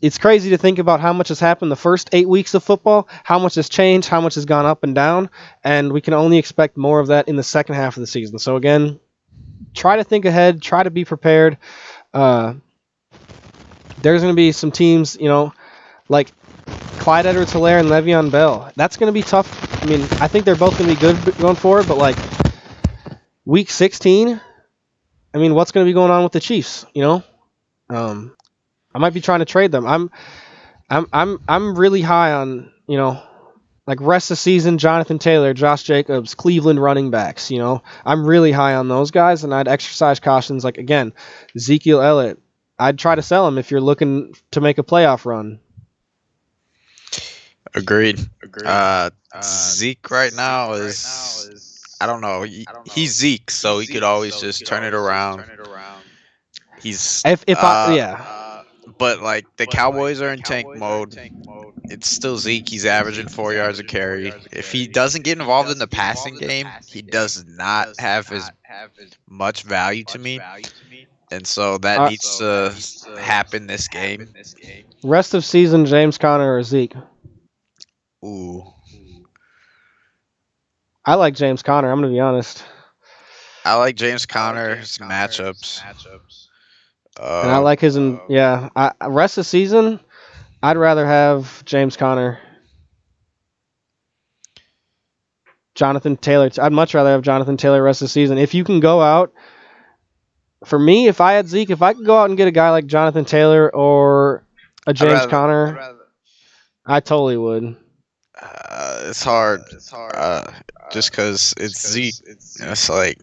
[SPEAKER 3] it's crazy to think about how much has happened the first 8 weeks of football, how much has changed, how much has gone up and down, and we can only expect more of that in the second half of the season. So again, try to think ahead, try to be prepared. There's going to be some teams, like Clyde Edwards-Helaire and Le'Veon Bell. That's going to be tough. I mean, I think they're both going to be good going forward, but like week 16, I mean, what's going to be going on with the Chiefs? I might be trying to trade them. I'm really high on, like rest of season, Jonathan Taylor, Josh Jacobs, Cleveland running backs. I'm really high on those guys, and I'd exercise cautions. Like again, Ezekiel Elliott, I'd try to sell him if you're looking to make a playoff run.
[SPEAKER 4] Agreed. Zeke right now is I don't know. He's Zeke, so he could always just turn it around. He's but like the Cowboys are in tank mode. It's still Zeke. He's averaging 4 yards a carry. If he doesn't get involved in the passing game, he does not have as much value to me. And so that needs to happen this game.
[SPEAKER 3] Rest of season, James Conner or Zeke?
[SPEAKER 4] Ooh.
[SPEAKER 3] I like James Conner. I'm going to be honest.
[SPEAKER 4] I like James Conner's matchups.
[SPEAKER 3] And I like his, rest of season, I'd rather have James Conner. Jonathan Taylor. I'd much rather have Jonathan Taylor rest of the season. If you can go out, for me, if I had Zeke, if I could go out and get a guy like Jonathan Taylor or a James Conner, I totally would.
[SPEAKER 4] It's hard. Just because it's Zeke. It's like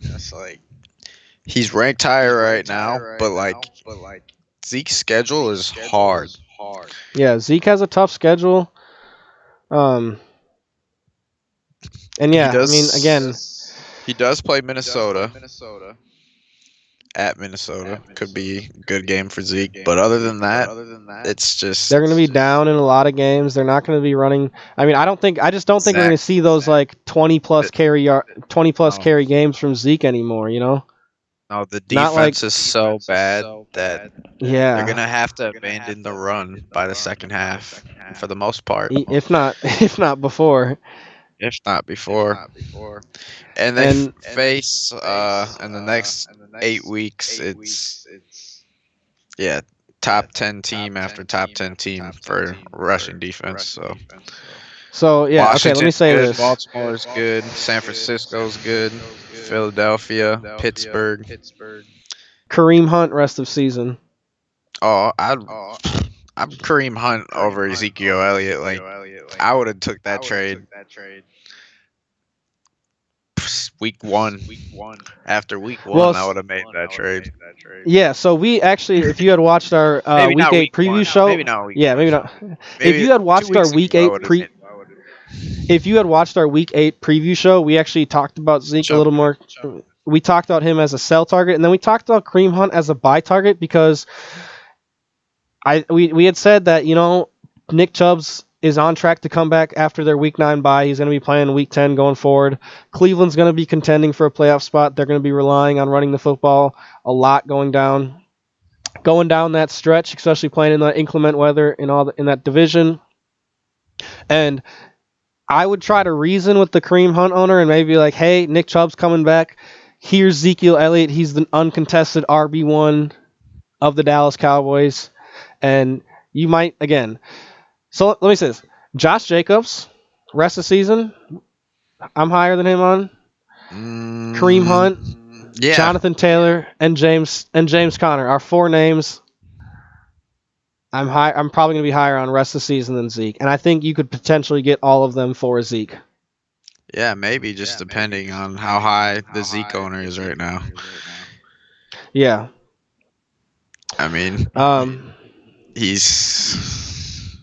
[SPEAKER 4] he's ranked higher right now, but like Zeke's schedule is hard.
[SPEAKER 3] Yeah, Zeke has a tough schedule. And yeah, I mean, again,
[SPEAKER 4] he does play Minnesota. At Minnesota could be a good game for Zeke, but other than that, it's just
[SPEAKER 3] they're going to be down in a lot of games. They're not going to be running. I mean, I just don't think we're going to see those like 20 plus carry games from Zeke anymore.
[SPEAKER 4] No, the defense is so bad that they're going to have to abandon the run by the second half for the most part.
[SPEAKER 3] If not before.
[SPEAKER 4] If not before. And then face in the next 8 weeks, it's top 10 team after top 10 team for rushing defense.
[SPEAKER 3] So yeah, okay, let me say
[SPEAKER 4] good,
[SPEAKER 3] this.
[SPEAKER 4] Baltimore's good, San Francisco's good, Philadelphia, Pittsburgh.
[SPEAKER 3] Kareem Hunt rest of season.
[SPEAKER 4] I'm Kareem Hunt over Ezekiel Elliott. Like I would have took that trade. Week one. After week one, I would have made that trade.
[SPEAKER 3] Yeah, so we actually, if you had watched our week 8 preview show, maybe not. If you had watched our week 8 if you had watched our Week 8 preview show, we actually talked about Zeke a little more. We talked about him as a sell target, and then we talked about Kareem Hunt as a buy target because we had said that, Nick Chubb's is on track to come back after their Week 9 bye. He's going to be playing Week 10 going forward. Cleveland's going to be contending for a playoff spot. They're going to be relying on running the football a lot going down that stretch, especially playing in the inclement weather in that division. And I would try to reason with the Kareem Hunt owner and maybe like, hey, Nick Chubb's coming back. Here's Ezekiel Elliott. He's the uncontested RB1 of the Dallas Cowboys. And you might, again, so let me say this. Josh Jacobs, rest of the season, I'm higher than him on. Kareem Hunt,
[SPEAKER 4] Yeah.
[SPEAKER 3] Jonathan Taylor, and James Conner are 4 names. I'm probably going to be higher on rest of the season than Zeke. And I think you could potentially get all of them for Zeke.
[SPEAKER 4] Yeah, maybe just depending on how high the Zeke owner is right now.
[SPEAKER 3] Yeah.
[SPEAKER 4] I mean, he's...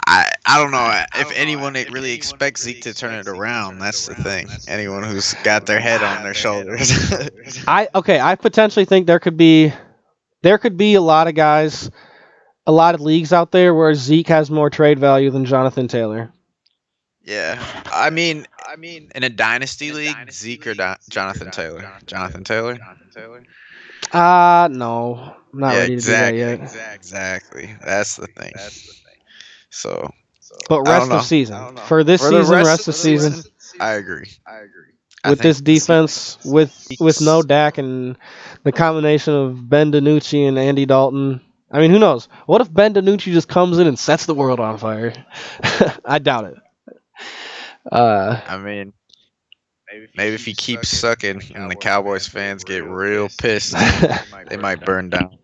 [SPEAKER 4] I don't know if anyone really expects Zeke to turn it around. That's the thing. Anyone who's got their head on their shoulders.
[SPEAKER 3] I potentially think there could be a lot of guys, a lot of leagues out there where Zeke has more trade value than Jonathan Taylor.
[SPEAKER 4] Yeah, I mean, in a dynasty league, Zeke or Jonathan Taylor? Jonathan Taylor?
[SPEAKER 3] No, I'm not ready to do that yet.
[SPEAKER 4] Exactly. That's the thing. So,
[SPEAKER 3] but rest of season for this season, rest of season,
[SPEAKER 4] I agree.
[SPEAKER 3] With this defense, with no Dak and the combination of Ben DiNucci and Andy Dalton. I mean, who knows? What if Ben DiNucci just comes in and sets the world on fire? I doubt it.
[SPEAKER 4] I mean, maybe if he keeps sucking and the Cowboys fans get real pissed, they might burn down.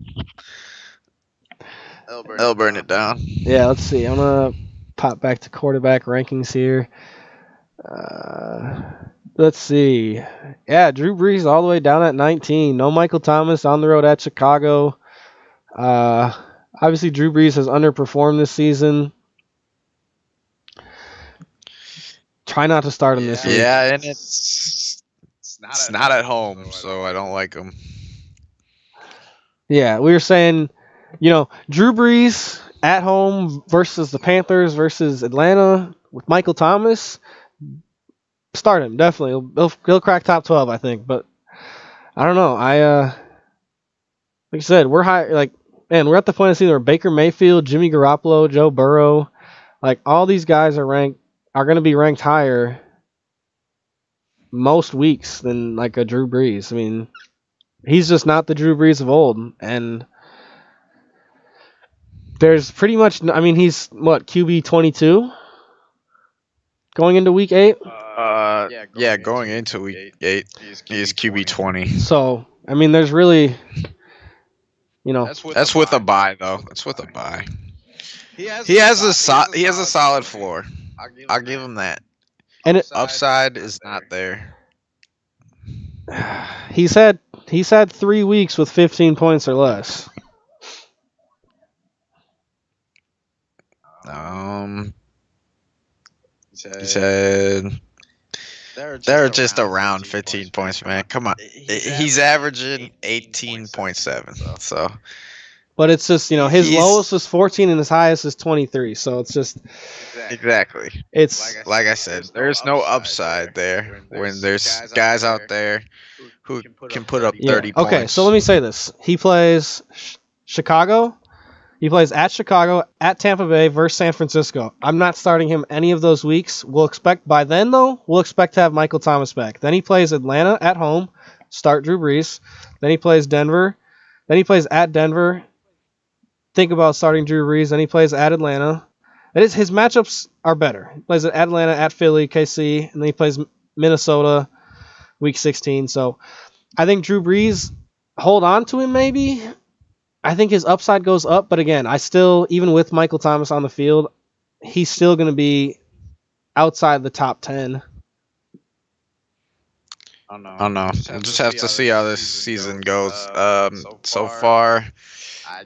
[SPEAKER 4] They'll burn it down.
[SPEAKER 3] Yeah, let's see. I'm going to pop back to quarterback rankings here. Let's see. Yeah, Drew Brees all the way down at 19. No Michael Thomas on the road at Chicago. Obviously, Drew Brees has underperformed this season. Try not to start him this week.
[SPEAKER 4] Yeah, and it's not at home, so I don't like him.
[SPEAKER 3] Yeah, we were saying, Drew Brees at home versus the Panthers versus Atlanta with Michael Thomas. Start him, definitely. He'll crack top 12, I think. But I don't know. Like I said, we're high. We're at the point of the season where Baker Mayfield, Jimmy Garoppolo, Joe Burrow, all these guys are going to be ranked higher most weeks than a Drew Brees. I mean, he's just not the Drew Brees of old. And there's pretty much, he's what, QB 22 going into week 8?
[SPEAKER 4] Going into week 8, he's QB 20.
[SPEAKER 3] So, there's really,
[SPEAKER 4] that's with a bye though. That's with a bye. He has a solid floor. I'll give him that.
[SPEAKER 3] And
[SPEAKER 4] upside is not there.
[SPEAKER 3] He's had 3 weeks with 15 points or less.
[SPEAKER 4] He said they're just around 15 points, man. Come on. He's averaging 18.7. So,
[SPEAKER 3] but it's just, his lowest is 14 and his highest is 23. So it's just
[SPEAKER 4] exactly.
[SPEAKER 3] It's
[SPEAKER 4] like I said, there's no upside there when there's guys out there who can put up 30 points.
[SPEAKER 3] Okay, so let me say this. He plays Chicago. He plays at Chicago, at Tampa Bay versus San Francisco. I'm not starting him any of those weeks. We'll expect to have Michael Thomas back. Then he plays Atlanta at home, start Drew Brees. Then he plays Denver. Then he plays at Denver. Think about starting Drew Brees. Then he plays at Atlanta. His matchups are better. He plays at Atlanta, at Philly, KC, and then he plays Minnesota week 16. So I think Drew Brees, hold on to him maybe. I think his upside goes up, but again, even with Michael Thomas on the field, he's still going to be outside the top 10.
[SPEAKER 4] I don't know. We'll just have to see how this season goes. So far,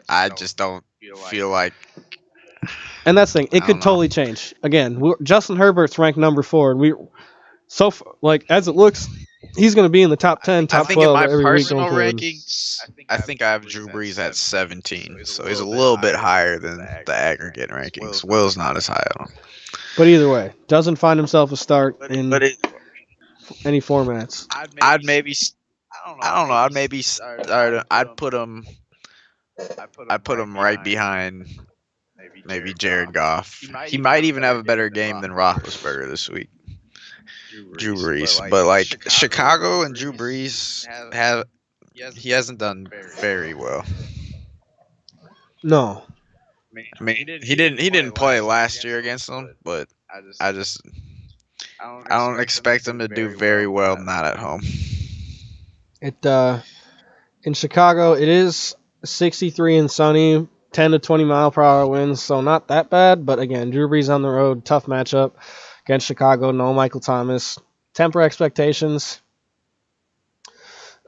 [SPEAKER 4] I just don't feel like
[SPEAKER 3] And that's the thing. It
[SPEAKER 4] I
[SPEAKER 3] could
[SPEAKER 4] don't know.
[SPEAKER 3] totally change. Again, Justin Herbert's ranked number 4, and as it looks, he's going to be in the top 10,
[SPEAKER 4] I
[SPEAKER 3] top
[SPEAKER 4] think in
[SPEAKER 3] 12
[SPEAKER 4] my
[SPEAKER 3] every week
[SPEAKER 4] personal
[SPEAKER 3] going forward.
[SPEAKER 4] rankings, I think I have Drew Brees at 17, so he's a little bit higher than the aggregate rankings. Will's not as high on him.
[SPEAKER 3] But either way, doesn't find himself a start in
[SPEAKER 4] But
[SPEAKER 3] any formats.
[SPEAKER 4] I'd maybe, I don't know, I'd maybe start. I'd put him right behind maybe Jared Goff. He might even have a better game than Roethlisberger this week. Drew Brees, but like Chicago and Drew Brees he hasn't done very well.
[SPEAKER 3] No.
[SPEAKER 4] I mean, he didn't play last year against them, but I don't expect him to do very well not at home.
[SPEAKER 3] In Chicago, it is 63 and sunny, 10 to 20 mile per hour winds, so not that bad. But again, Drew Brees on the road, tough matchup against Chicago. No Michael Thomas. Temper expectations.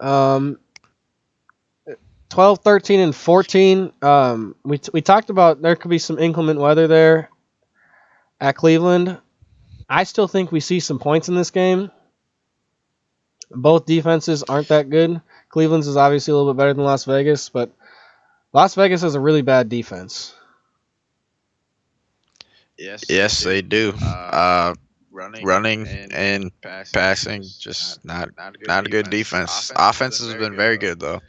[SPEAKER 3] 12, 13, and 14. We talked about there could be some inclement weather there at Cleveland. I still think we see some points in this game. Both defenses aren't that good. Cleveland's is obviously a little bit better than Las Vegas, but Las Vegas has a really bad defense.
[SPEAKER 4] Yes, they do. Running and passing, just not a good defense. Offenses have been very good though.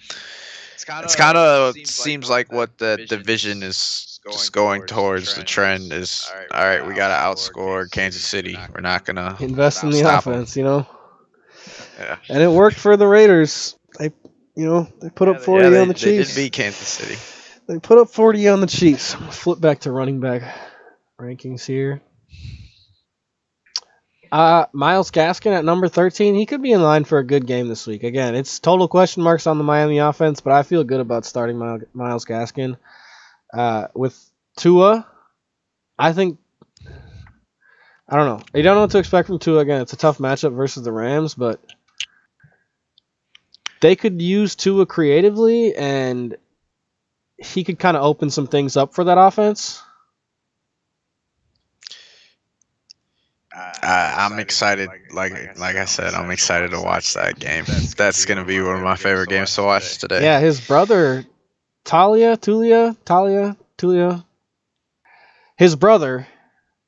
[SPEAKER 4] It's kind of seems like what the division is just going towards. The trend is, all right, we got to outscore Kansas City. We're not going to
[SPEAKER 3] invest in the offense,
[SPEAKER 4] Yeah.
[SPEAKER 3] And it worked for the Raiders. They put up 40 on the Chiefs.
[SPEAKER 4] They did beat Kansas City.
[SPEAKER 3] They put up 40 on the Chiefs. I'm going to flip back to running back rankings here. Myles Gaskin at number 13. He could be in line for a good game this week. Again, it's total question marks on the Miami offense, but I feel good about starting Myles Gaskin. With Tua, I don't know. You don't know what to expect from Tua. Again, it's a tough matchup versus the Rams, but they could use Tua creatively, and he could kind of open some things up for that offense.
[SPEAKER 4] I'm excited. Like I said, I'm excited to watch that game. That's going to be one of my favorite games to watch today.
[SPEAKER 3] Yeah, his brother, Talia. His brother,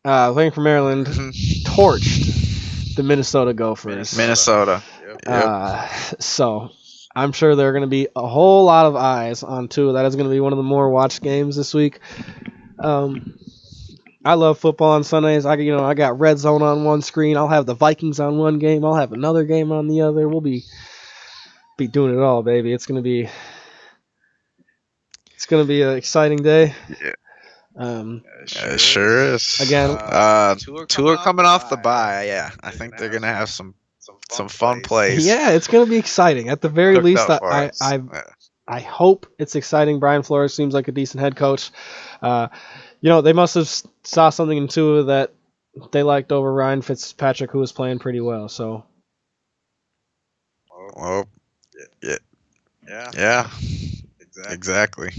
[SPEAKER 3] playing for Maryland, torched the Minnesota Gophers.
[SPEAKER 4] Minnesota.
[SPEAKER 3] So I'm sure there are going to be a whole lot of eyes on Tua. That is going to be one of the more watched games this week. I love football on Sundays. I got Red Zone on one screen. I'll have the Vikings on one game. I'll have another game on the other. We'll be doing it all, baby. It's gonna be an exciting day.
[SPEAKER 4] Yeah. It sure is.
[SPEAKER 3] Again,
[SPEAKER 4] Tua coming off the bye. Yeah, I think they're gonna have some fun plays.
[SPEAKER 3] Yeah, it's gonna be exciting. At the very least, I hope it's exciting. Brian Flores seems like a decent head coach. They must have saw something in Tua that they liked over Ryan Fitzpatrick, who was playing pretty well. So,
[SPEAKER 4] yeah, exactly.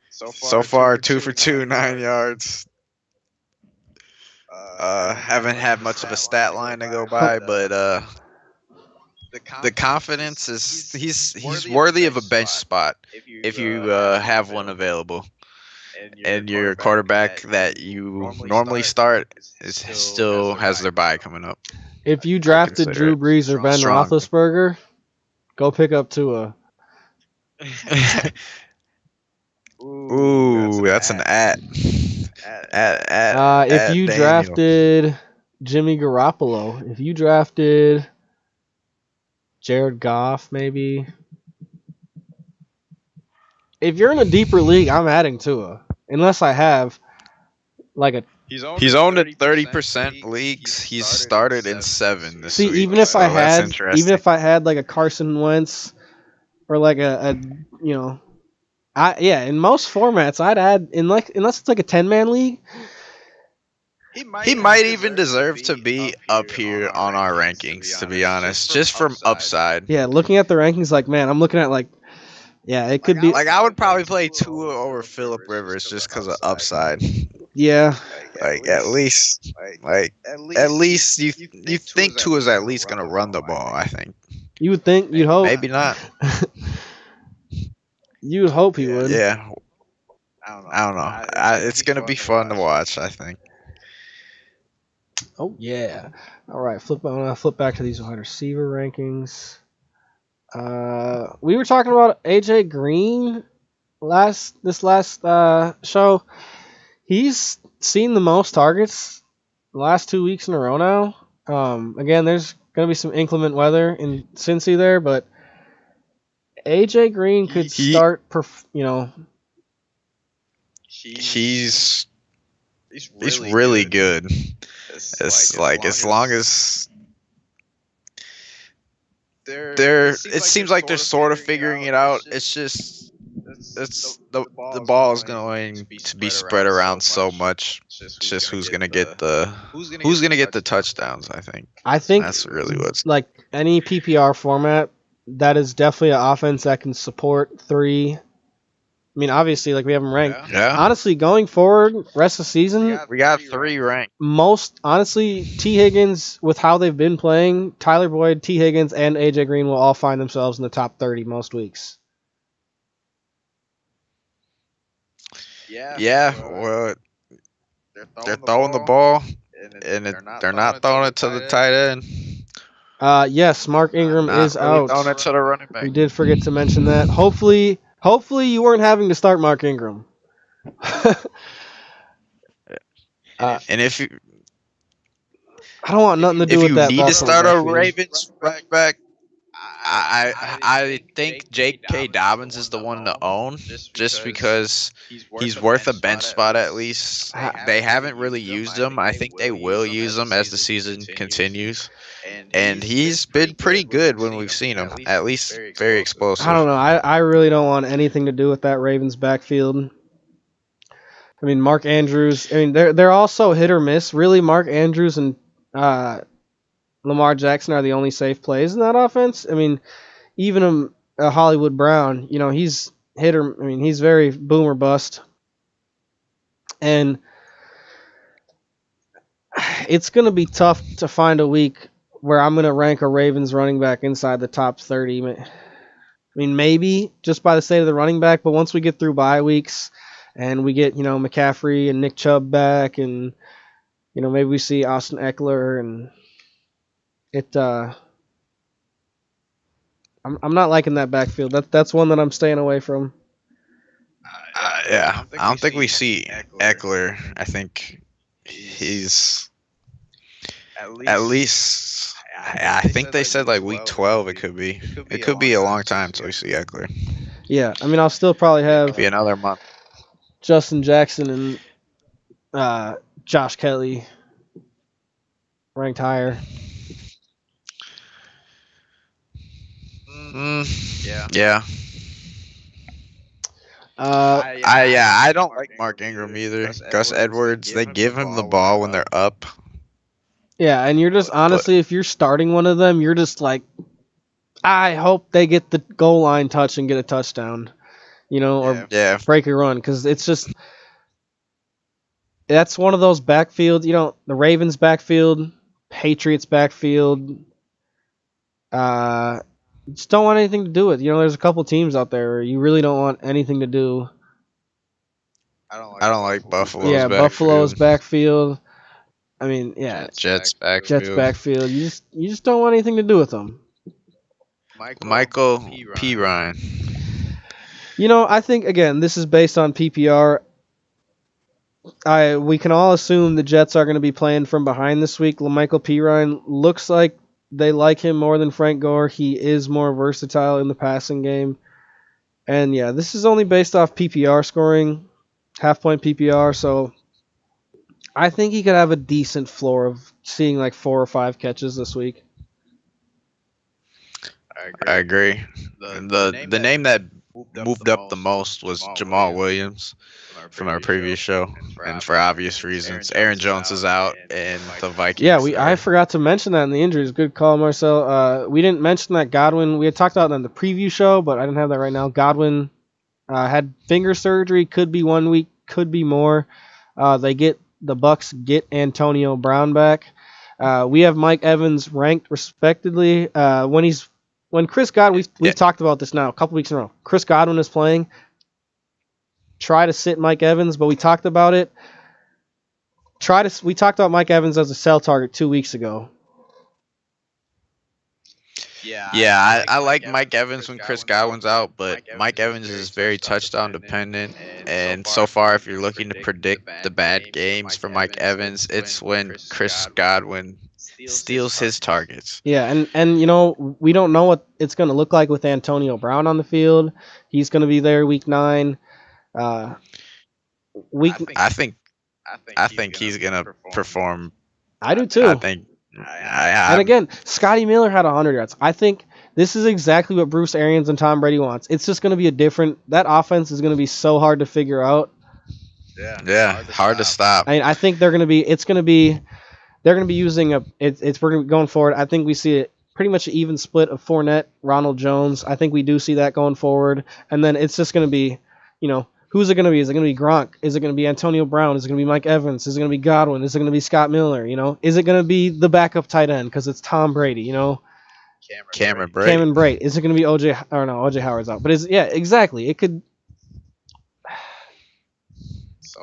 [SPEAKER 4] So far, 2 for 2, 9 yards. Haven't had much of a stat line to go by, but the confidence is he's worthy of a bench spot if you have one available. And your quarterback that you normally start still has their bye coming up.
[SPEAKER 3] If you drafted Drew Brees or Ben Roethlisberger, go pick up Tua.
[SPEAKER 4] Ooh, that's an at.
[SPEAKER 3] If you drafted Jimmy Garoppolo, if you drafted Jared Goff, maybe. If you're in a deeper league, I'm adding Tua. Unless I have like a.
[SPEAKER 4] He's owned in 30% leagues. He's started in 7 this week.
[SPEAKER 3] Even if I had like a Carson Wentz or like in most formats I'd add unless it's like a 10-man league.
[SPEAKER 4] He might even deserve to be up here on our rankings, to be honest, just from upside.
[SPEAKER 3] Yeah, looking at the rankings, like, man, I'm looking at like Yeah, it could be.
[SPEAKER 4] Like I would probably play Tua over Phillip Rivers just because of upside.
[SPEAKER 3] Yeah,
[SPEAKER 4] Like at least you think Tua's at least gonna run the ball. I think
[SPEAKER 3] you would think, you'd hope,
[SPEAKER 4] maybe not.
[SPEAKER 3] you would hope he would.
[SPEAKER 4] Yeah, I don't know. It's gonna be fun to watch. I think.
[SPEAKER 3] Oh yeah. All right, I want to flip back to these wide receiver rankings. We were talking about AJ Green this last show. He's seen the most targets the last 2 weeks in a row now. Again, there's gonna be some inclement weather in Cincy there, but AJ Green could start.
[SPEAKER 4] He's really good. It's like as long as it seems like they're sort of figuring it out. It's just the ball is going to be spread around so much. It's just who's gonna get the touchdowns. I think that's really what's
[SPEAKER 3] like any PPR format. That is definitely an offense that can support 3. I mean, obviously, like we have them ranked.
[SPEAKER 4] Yeah.
[SPEAKER 3] Honestly, going forward, rest of the season,
[SPEAKER 4] we got 3 ranked.
[SPEAKER 3] Honestly, T. Higgins, with how they've been playing, Tyler Boyd, T. Higgins, and AJ Green will all find themselves in the top 30 most weeks.
[SPEAKER 4] Yeah, well, they're throwing the ball, and they're not throwing it to the tight end.
[SPEAKER 3] Yes, Mark Ingram is out.
[SPEAKER 4] Throwing it to the running back.
[SPEAKER 3] We did forget to mention that. Hopefully you weren't having to start Mark Ingram.
[SPEAKER 4] And if you,
[SPEAKER 3] I don't want nothing to do with that.
[SPEAKER 4] If you need to start a Ravens running back, I think J.K. Dobbins is the one to own, just because he's worth a bench spot at least. They haven't really used him. I think they will use him as the season continues. And he's been pretty good when we've seen him, at least very explosive.
[SPEAKER 3] I don't know. I really don't want anything to do with that Ravens backfield. I mean, Mark Andrews. I mean, they're all so hit or miss. Really, Mark Andrews and Lamar Jackson are the only safe plays in that offense. I mean, even a Hollywood Brown, he's he's very boom or bust. And it's going to be tough to find a week where I'm going to rank a Ravens running back inside the top 30. I mean, maybe just by the state of the running back, but once we get through bye weeks and we get, McCaffrey and Nick Chubb back and, maybe we see Austin Eckler and I'm not liking that backfield. That's one that I'm staying away from.
[SPEAKER 4] Yeah, I don't think we see Eckler. I think he's at least. I think they said like week 12. It could be. It could be a long time till we see Eckler.
[SPEAKER 3] Yeah, I mean, I'll still probably have
[SPEAKER 4] be another month.
[SPEAKER 3] Justin Jackson and Josh Kelly ranked higher.
[SPEAKER 4] Yeah. I don't like Mark Ingram either. Gus Edwards, they give him the ball when they're up.
[SPEAKER 3] Yeah, and you're just honestly, if you're starting one of them, you're just like, I hope they get the goal line touch and get a touchdown, or break a run, because it's just that's one of those backfield. The Ravens backfield, Patriots backfield. Just don't want anything to do with. There's a couple teams out there where you really don't want anything to do.
[SPEAKER 4] I don't like Buffalo's
[SPEAKER 3] backfield. Buffalo's backfield. I mean,
[SPEAKER 4] Jets backfield.
[SPEAKER 3] You just don't want anything to do with them.
[SPEAKER 4] Michael P. Ryan.
[SPEAKER 3] I think again, this is based on PPR. We can all assume the Jets are going to be playing from behind this week. Michael P. Ryan looks like they like him more than Frank Gore. He is more versatile in the passing game. And yeah, this is only based off PPR scoring, half-point PPR, so I think he could have a decent floor of seeing like 4 or 5 catches this week.
[SPEAKER 4] I agree. The name that moved up the most was Jamal Williams from our previous show, and for obvious reasons, Aaron Jones is out, and the Vikings.
[SPEAKER 3] Yeah, I forgot to mention that in the injuries. Good call, Marcel. We didn't mention that Godwin. We had talked about that in the preview show, but I didn't have that right now. Godwin had finger surgery. Could be 1 week. Could be more. The Bucks get Antonio Brown back. We have Mike Evans ranked respectively. When Chris Godwin, we've talked about this now a couple weeks in a row. Chris Godwin is playing. Try to sit Mike Evans, but we talked about it. We talked about Mike Evans as a sell target 2 weeks ago.
[SPEAKER 4] Yeah, I like Mike Evans when Chris Godwin's out, but Mike Evans is very touchdown dependent. And so far, if you're looking to predict the bad games for Mike Evans, it's when Chris Godwin steals his targets.
[SPEAKER 3] Yeah, and we don't know what it's going to look like with Antonio Brown on the field. He's going to be there week 9.
[SPEAKER 4] I think he's gonna perform.
[SPEAKER 3] I do too.
[SPEAKER 4] I think.
[SPEAKER 3] And again, Scotty Miller had 100 yards. I think this is exactly what Bruce Arians and Tom Brady wants. It's just going to be that offense is going to be so hard to figure out.
[SPEAKER 4] Yeah, hard to stop.
[SPEAKER 3] I think they're going to be using we're going to be going forward. I think we see pretty much an even split of Fournette, Ronald Jones. I think we do see that going forward. And then it's just going to be, who's it going to be? Is it going to be Gronk? Is it going to be Antonio Brown? Is it going to be Mike Evans? Is it going to be Godwin? Is it going to be Scott Miller? Is it going to be the backup tight end because it's Tom Brady?
[SPEAKER 4] Cameron
[SPEAKER 3] Brate. Is it going to be OJ? Or no, OJ Howard's out. But exactly. It could.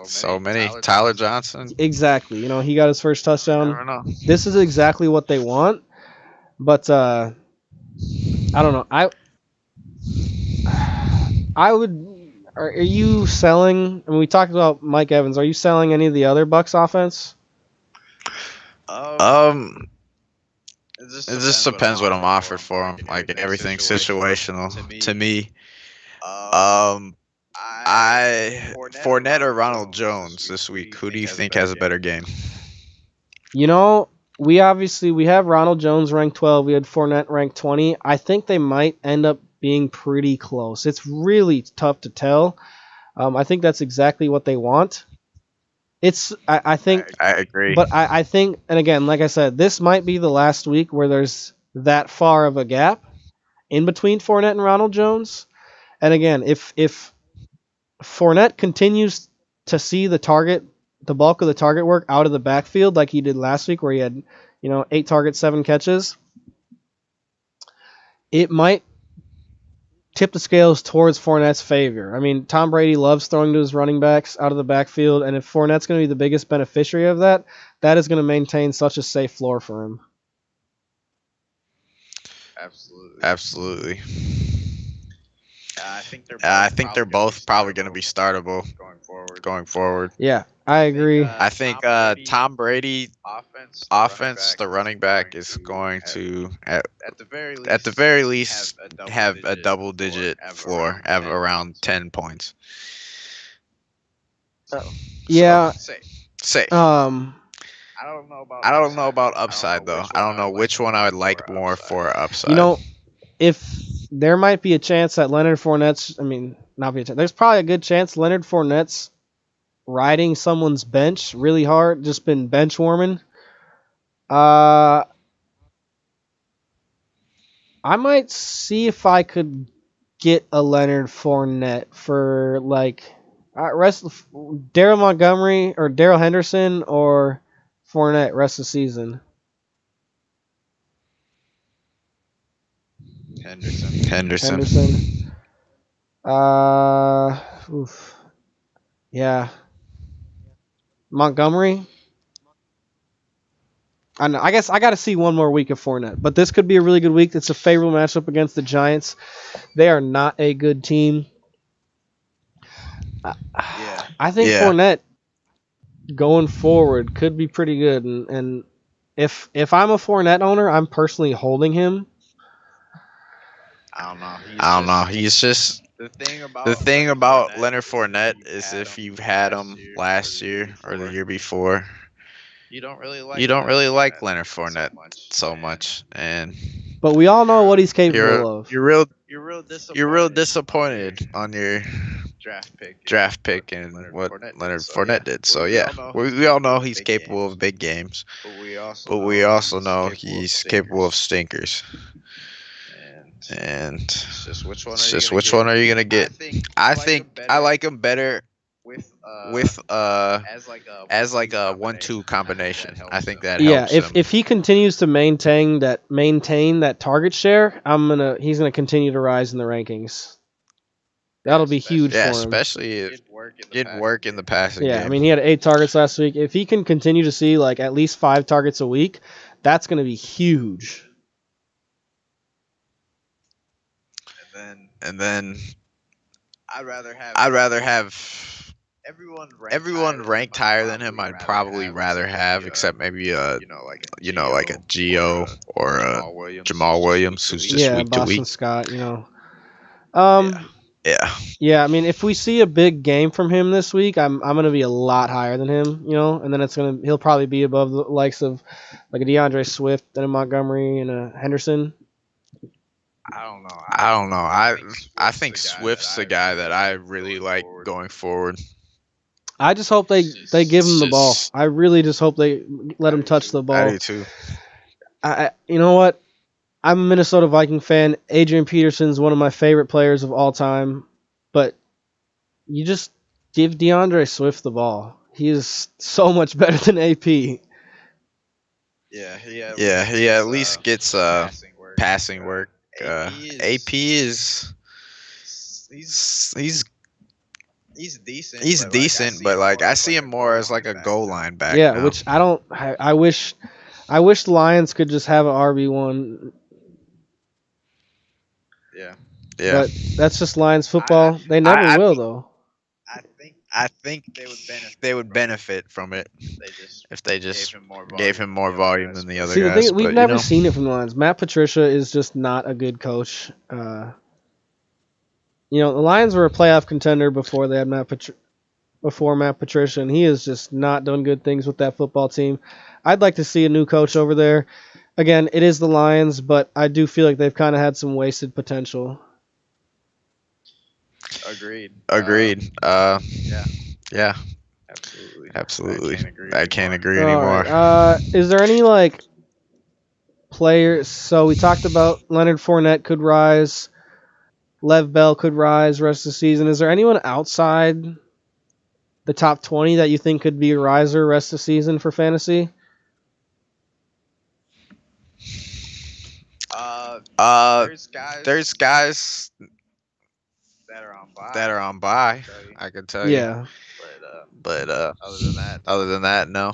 [SPEAKER 4] So many. Tyler Johnson.
[SPEAKER 3] Exactly. He got his first touchdown.
[SPEAKER 4] I don't know.
[SPEAKER 3] This is exactly what they want, but I don't know. I would. Are you selling? I mean, we talked about Mike Evans. Are you selling any of the other Bucks offense?
[SPEAKER 4] It just depends what I'm offered for him. Like everything's situational to me. Fournette or Ronald Jones this week. Who do you think has a better game?
[SPEAKER 3] We have Ronald Jones ranked 12. We had Fournette ranked 20. I think they might end up being pretty close. It's really tough to tell. I think that's exactly what they want. I think.
[SPEAKER 4] I agree.
[SPEAKER 3] But I think, and again, like I said, this might be the last week where there's that far of a gap in between Fournette and Ronald Jones. And again, if Fournette continues to see the bulk of the target work out of the backfield like he did last week, where he had 8 targets, 7 catches, it might tip the scales towards Fournette's favor. I mean, Tom Brady loves throwing to his running backs out of the backfield, and if Fournette's going to be the biggest beneficiary of that, that is going to maintain such a safe floor for him.
[SPEAKER 4] Absolutely. I think they're both probably going to be startable going forward.
[SPEAKER 3] Yeah, I agree.
[SPEAKER 4] I think Tom Brady offense, the running back is going to at the very least have a double-digit floor, have around 10 points.
[SPEAKER 3] Yeah.
[SPEAKER 4] Say. I don't know about upside though. I don't know which one I would like more for upside.
[SPEAKER 3] If there might be a chance that Leonard Fournette's, there's probably a good chance Leonard Fournette's riding someone's bench really hard, just been bench warming. I might see if I could get a Leonard Fournette for Daryl Montgomery or Daryl Henderson or Fournette rest of the season.
[SPEAKER 4] Henderson.
[SPEAKER 3] Yeah. Montgomery. I guess I got to see one more week of Fournette, but this could be a really good week. It's a favorable matchup against the Giants. They are not a good team. I think Fournette going forward could be pretty good, and if I'm a Fournette owner, I'm personally holding him.
[SPEAKER 4] I don't know. He's just the thing about Leonard Fournette is if you've had him last year or the year before, you don't really like Leonard Fournette so much,
[SPEAKER 3] but we all know what he's capable of.
[SPEAKER 4] You're real disappointed on your draft pick and what Leonard Fournette did. So yeah, we all know he's capable of big games, but we also know he's capable of stinkers. And it's just which one are you gonna get? I think I like him better with as like a 1-2 combination. I think that
[SPEAKER 3] Yeah,
[SPEAKER 4] helps him.
[SPEAKER 3] if he continues to maintain that target share, he's gonna continue to rise in the rankings. That'll be huge
[SPEAKER 4] Yeah,
[SPEAKER 3] for him.
[SPEAKER 4] especially if getting work in the passing
[SPEAKER 3] Yeah,
[SPEAKER 4] game.
[SPEAKER 3] I mean he had 8 targets last week. If he can continue to see like at least 5 targets a week, that's gonna be huge.
[SPEAKER 4] And then I'd rather have everyone ranked higher than him. I'd probably rather have, except maybe like a Geo or a Jamal Williams, who's just week to
[SPEAKER 3] Boston
[SPEAKER 4] week.
[SPEAKER 3] Scott,
[SPEAKER 4] Yeah.
[SPEAKER 3] Yeah, I mean, if we see a big game from him this week, I'm gonna be a lot higher than him, and then he'll probably be above the likes of like a DeAndre Swift and a Montgomery and a Henderson.
[SPEAKER 4] I don't know. I think Swift's the guy that I really like going forward.
[SPEAKER 3] I just hope they give him the ball. I really just hope they let him touch the ball.
[SPEAKER 4] I do too.
[SPEAKER 3] You know what? I'm a Minnesota Viking fan. Adrian Peterson's one of my favorite players of all time, but you just give DeAndre Swift the ball. He is so much better than AP.
[SPEAKER 4] Yeah, he at least gets passing work. AP is he's decent, but like I see him more as like a goal line back.
[SPEAKER 3] Yeah,
[SPEAKER 4] now.
[SPEAKER 3] which I wish the Lions could just have an RB1.
[SPEAKER 4] Yeah.
[SPEAKER 3] But that's just Lions football. They never will though.
[SPEAKER 4] I think they would benefit from it if they just gave him more volume than the other guys.
[SPEAKER 3] We've never seen it from the Lions. Matt Patricia is just not a good coach. The Lions were a playoff contender before they had Matt Patricia, and he has just not done good things with that football team. I'd like to see a new coach over there. Again, it is the Lions, but I do feel like they've kind of had some wasted potential.
[SPEAKER 4] Agreed. Yeah. Absolutely. I can't agree anymore.
[SPEAKER 3] Right. Is there any players? So we talked about Leonard Fournette could rise, Lev Bell could rise rest of the season. Is there anyone outside the top 20 that you think could be a riser rest of the season for fantasy?
[SPEAKER 4] There's guys that are on bye. I can tell you.
[SPEAKER 3] Yeah.
[SPEAKER 4] But other than that, no.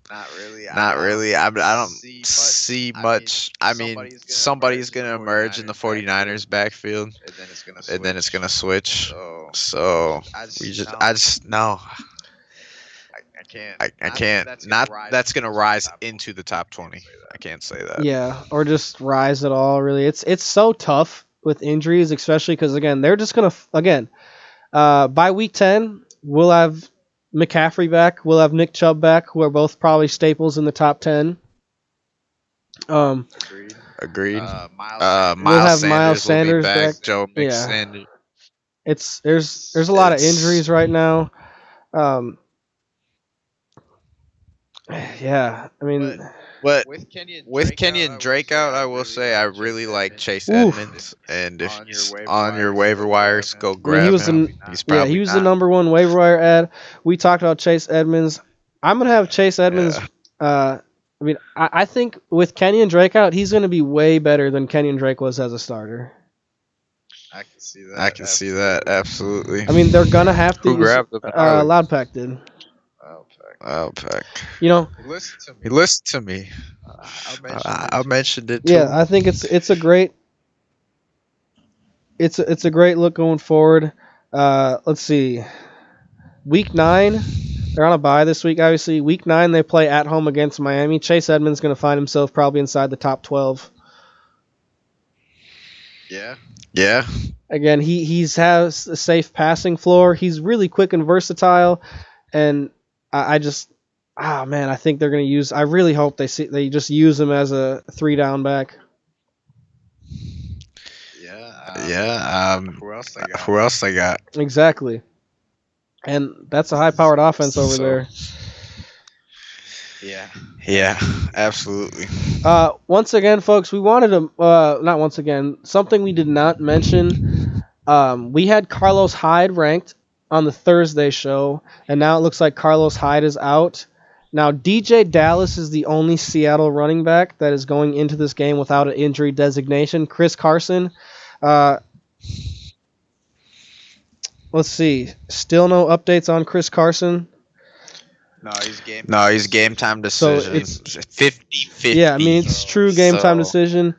[SPEAKER 4] Not really. I don't see much. I mean, somebody's gonna emerge in the 49ers backfield, and then it's gonna switch. So I just no. I can't. That's gonna rise into the top 20. I can't say that.
[SPEAKER 3] Yeah, or just rise at all. Really, it's so tough with injuries, especially because again they're just gonna by week 10 we'll have McCaffrey back, we'll have Nick Chubb back, who are both probably staples in the top 10.
[SPEAKER 4] Agreed.
[SPEAKER 3] We'll have Miles Sanders back.
[SPEAKER 4] Joe Mixon.
[SPEAKER 3] There's a lot of injuries right now. Yeah, I mean,
[SPEAKER 4] but with Kenyon Drake out, I will say I really like Chase Edmonds, and if he's on your waiver wires, go grab him.
[SPEAKER 3] He was the number one waiver wire ad. We talked about Chase Edmonds. I'm gonna have Chase Edmonds. Yeah. I think with Kenyon Drake out, he's gonna be way better than Kenyon Drake was as a starter.
[SPEAKER 4] I can see that. Absolutely.
[SPEAKER 3] I mean, they're gonna have to.
[SPEAKER 4] Who grabbed him?
[SPEAKER 3] Loudpack did.
[SPEAKER 4] Loudpack.
[SPEAKER 3] He
[SPEAKER 4] listened to me. I mentioned it too.
[SPEAKER 3] Yeah, I think it's a great look going forward. Let's see. Week 9, they're on a bye this week. Obviously, week 9 they play at home against Miami. Chase Edmonds going to find himself probably inside the top 12.
[SPEAKER 4] Yeah.
[SPEAKER 3] Again, he has a safe passing floor. He's really quick and versatile, and I think they're going to use. I really hope they just use him as a 3-down back.
[SPEAKER 4] Yeah. Who else they got?
[SPEAKER 3] Exactly. And that's a high-powered offense over there.
[SPEAKER 4] Yeah, absolutely.
[SPEAKER 3] Once again, folks, we wanted to not once again, something we did not mention. We had Carlos Hyde ranked on the Thursday show, and now it looks like Carlos Hyde is out. Now, DJ Dallas is the only Seattle running back that is going into this game without an injury designation. Chris Carson, let's see, still no updates on Chris Carson.
[SPEAKER 4] No, he's game time decision.
[SPEAKER 3] So it's
[SPEAKER 4] 50-50.
[SPEAKER 3] Yeah, I mean, it's true game time decision.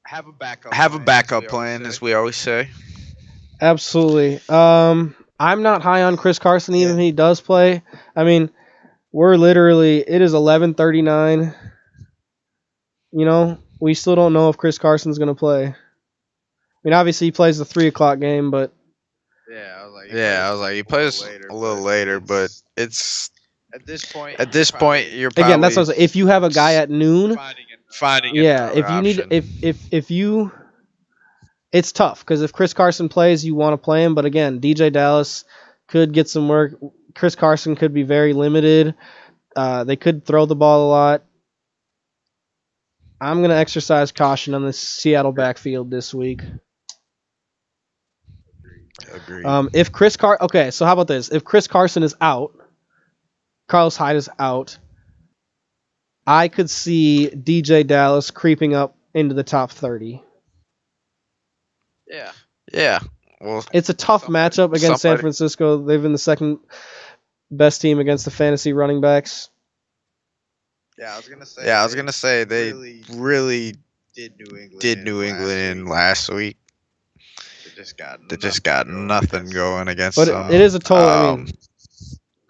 [SPEAKER 4] Have a backup plan, as we always say.
[SPEAKER 3] Absolutely. I'm not high on Chris Carson, even if he does play. I mean, it is 11:39. You know, we still don't know if Chris Carson's going to play. I mean, obviously he plays the 3 o'clock game, but...
[SPEAKER 4] I was like, he plays a little later, but it's... At this point, you're probably...
[SPEAKER 3] Again, that's what I was saying. If you have a guy at noon...
[SPEAKER 4] Finding
[SPEAKER 3] if you need... If you... It's tough, because if Chris Carson plays, you want to play him. But again, DJ Dallas could get some work. Chris Carson could be very limited. They could throw the ball a lot. I'm going to exercise caution on the Seattle backfield this week.
[SPEAKER 4] Agreed.
[SPEAKER 3] Okay, so how about this? If Chris Carson is out, Carlos Hyde is out, I could see DJ Dallas creeping up into the top 30.
[SPEAKER 4] Yeah. Well,
[SPEAKER 3] it's a tough matchup against San Francisco. They've been the second best team against the fantasy running backs.
[SPEAKER 4] Yeah, I was gonna say they really did New England in last week. They just got nothing going against them.
[SPEAKER 3] But it is a total. I mean,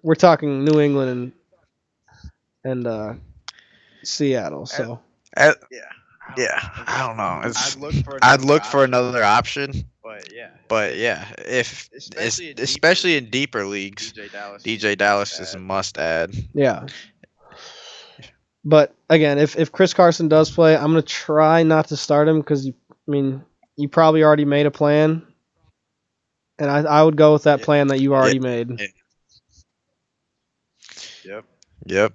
[SPEAKER 3] we're talking New England and Seattle. So
[SPEAKER 4] I don't know. I'd look for another option. But yeah, especially in deeper leagues, DJ Dallas is a must add.
[SPEAKER 3] Yeah. But again, if Chris Carson does play, I'm gonna try not to start him because you probably already made a plan, and I would go with that plan that you already made.
[SPEAKER 4] Yep.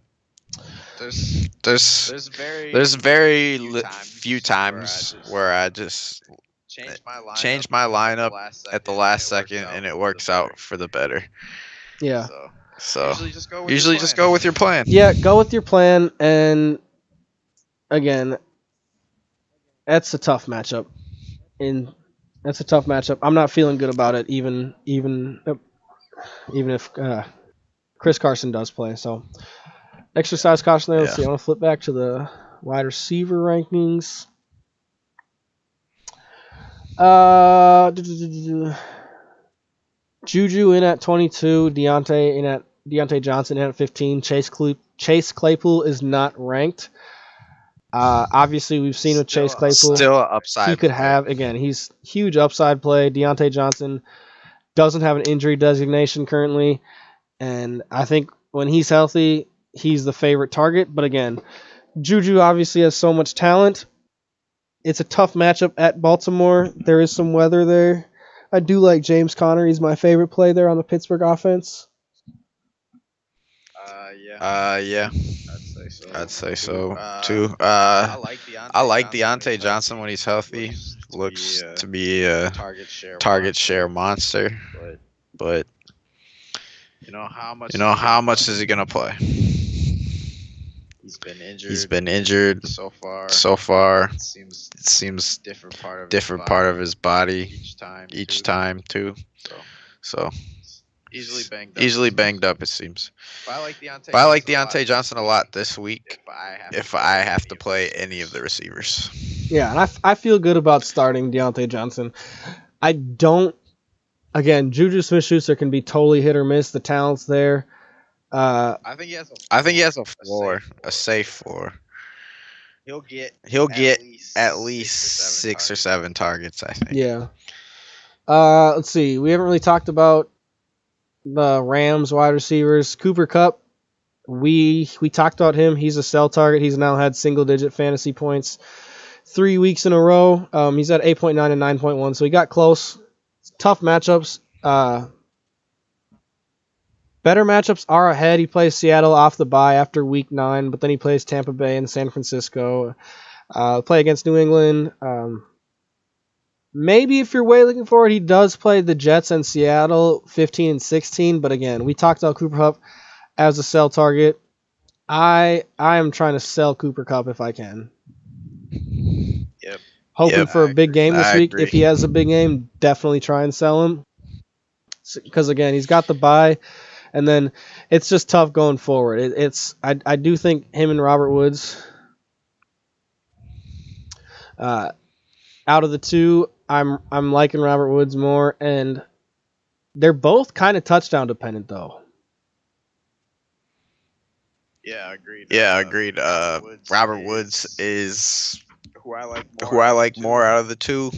[SPEAKER 4] There's very few times where I just change my lineup at the last second and it works out for the better.
[SPEAKER 3] Yeah.
[SPEAKER 4] So usually just go with your plan.
[SPEAKER 3] Yeah, go with your plan, and again, that's a tough matchup. I'm not feeling good about it, even if Chris Carson does play. So exercise caution there. Let's see. I want to flip back to the wide receiver rankings. Juju in at 22, Deontay Johnson in at 15. Chase Claypool is not ranked. Obviously, we've seen with Chase Claypool,
[SPEAKER 4] still upside.
[SPEAKER 3] He could have, again, he's huge upside play. Deontay Johnson doesn't have an injury designation currently, and I think when he's healthy, he's the favorite target. But again, Juju obviously has so much talent. It's a tough matchup at Baltimore. There is some weather there. I do like James Conner. He's my favorite play there on the Pittsburgh offense.
[SPEAKER 4] Yeah. I'd say so too. I like Deontay Johnson when he's healthy. Looks to be a target share monster. But you know how much is he gonna play? He's been injured so far. It seems different part of his body each time too. So easily banged up, it seems. But I like Deontay Johnson a lot this week if I have to play any of the receivers.
[SPEAKER 3] Yeah, and I feel good about starting Deontay Johnson. I don't. Again, Juju Smith-Schuster can be totally hit or miss. The talent's there.
[SPEAKER 4] I think he has a floor, a safe floor. He'll get at least 6 or 7 targets, I think.
[SPEAKER 3] Yeah. Let's see. We haven't really talked about the Rams wide receivers. Cooper Kupp, we talked about him. He's a sell target. He's now had single-digit fantasy points 3 weeks in a row. He's at 8.9 and 9.1, so he got close. Tough matchups. Better matchups are ahead. He plays Seattle off the bye after week 9, but then he plays Tampa Bay and San Francisco. Play against New England. Maybe if you're way looking forward, he does play the Jets and Seattle 15 and 16. But again, we talked about Cooper Kupp as a sell target. I am trying to sell Cooper Kupp if I can.
[SPEAKER 4] Yep.
[SPEAKER 3] Hoping for a big game this week.
[SPEAKER 4] Agree.
[SPEAKER 3] If he has a big game, definitely try and sell him. Because again, he's got the bye, and then it's just tough going forward. I do think him and Robert Woods, out of the two, I'm liking Robert Woods more, and they're both kind of touchdown dependent though.
[SPEAKER 4] Yeah, agreed. Robert Woods is who I like more out of the two.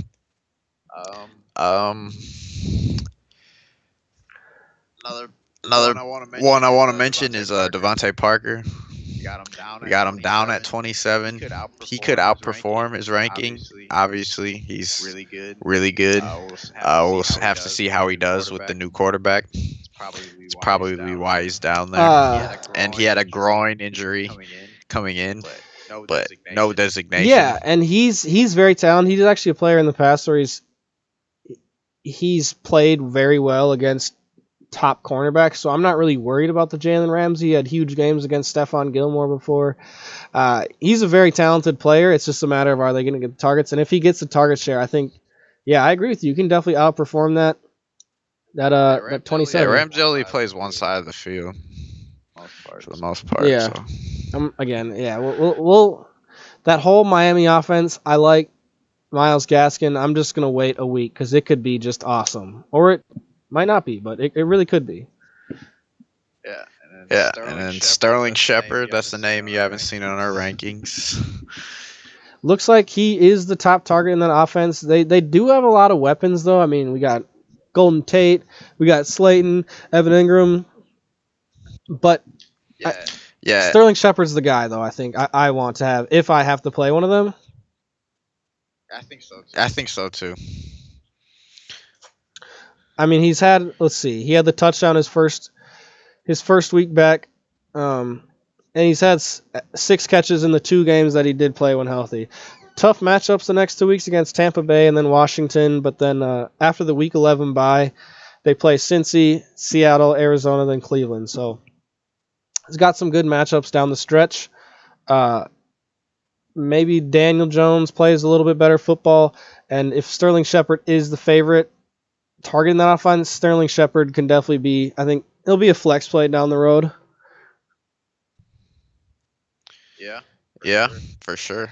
[SPEAKER 4] Another one I want to mention is Devontae Parker. We got him down at 27. He could outperform his ranking. Obviously, he's really good. We'll have to see how he does with the new quarterback. It's probably why he's down there. And he had a groin injury coming in, but no designation.
[SPEAKER 3] Yeah, and he's very talented. He's actually a player in the past where he's played very well against top cornerbacks, so I'm not really worried about the Jalen Ramsey. He had huge games against Stephon Gilmore before. He's a very talented player. It's just a matter of are they going to get the targets, and if he gets the target share, I think, I agree with you. You can definitely outperform that 27.
[SPEAKER 4] Yeah, Ramsey only plays one side of the field for the most part.
[SPEAKER 3] Yeah.
[SPEAKER 4] So.
[SPEAKER 3] We'll that whole Miami offense, I like Myles Gaskin. I'm just going to wait a week because it could be just awesome. Or it might not be, but it really could be.
[SPEAKER 4] Yeah, and then Sterling Shepard, that's the name you haven't seen on our rankings.
[SPEAKER 3] Looks like he is the top target in that offense. They do have a lot of weapons, though. I mean, we got Golden Tate, we got Slayton, Evan Ingram. But Sterling Shepard's the guy, though, I think I want to have if I have to play one of them.
[SPEAKER 4] I think so, too.
[SPEAKER 3] I mean, he had the touchdown his first week back, and he's had 6 catches in the 2 games that he did play when healthy. Tough matchups the next 2 weeks against Tampa Bay and then Washington, but then after the Week 11 bye, they play Cincy, Seattle, Arizona, then Cleveland. So he's got some good matchups down the stretch. Maybe Daniel Jones plays a little bit better football, and if Sterling Shepard is the favorite, targeting that offense, Sterling Shepard can definitely be, I think, it'll be a flex play down the road.
[SPEAKER 4] Yeah, for sure.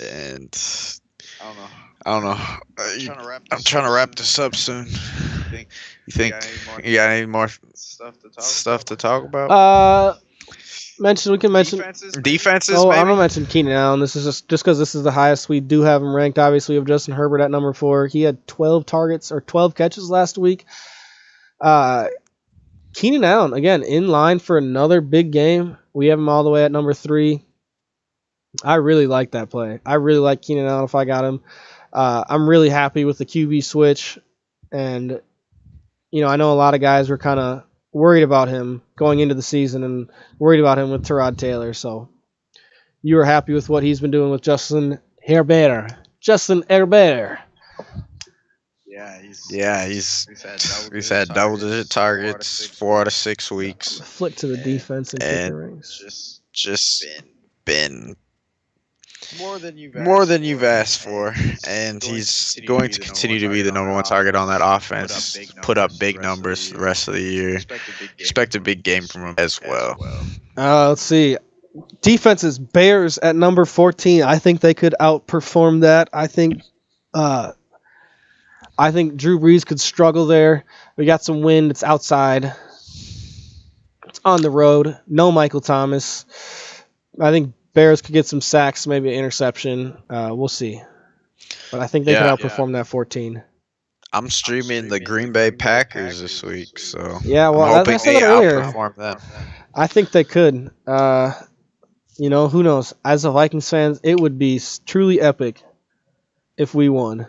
[SPEAKER 4] And I don't know. I'm trying to wrap this up soon. You think you got any more stuff to talk about?
[SPEAKER 3] We can mention
[SPEAKER 4] defenses.
[SPEAKER 3] Oh,
[SPEAKER 4] maybe?
[SPEAKER 3] I'm gonna mention Keenan Allen. This is just because this is the highest we do have him ranked. Obviously, we have Justin Herbert at number 4. He had 12 targets or 12 catches last week. Keenan Allen again in line for another big game. We have him all the way at number 3. I really like that play. I really like Keenan Allen if I got him. I'm really happy with the QB switch, and I know a lot of guys were kind of worried about him going into the season and worried about him with Tyrod Taylor. So you were happy with what he's been doing with Justin Herbert.
[SPEAKER 4] Yeah, he's had double-digit targets 4 out of 6 weeks.
[SPEAKER 3] Flick to the defense and kick the rings.
[SPEAKER 4] Just been more than you've asked for, and he's going to continue to be the number 1 target on that offense. Put up big numbers for the rest of the year. Expect a big game from him as well.
[SPEAKER 3] Let's see. Defenses, Bears at number 14. I think they could outperform that. I think Drew Brees could struggle there. We got some wind. It's outside. It's on the road. No Michael Thomas. I think Bears could get some sacks, maybe an interception. We'll see. But I think they could outperform that 14.
[SPEAKER 4] I'm streaming the Green Bay Packers this week, so
[SPEAKER 3] yeah, well,
[SPEAKER 4] I'm hoping they outperform them.
[SPEAKER 3] I think they could. Who knows? As a Vikings fans, it would be truly epic if we won.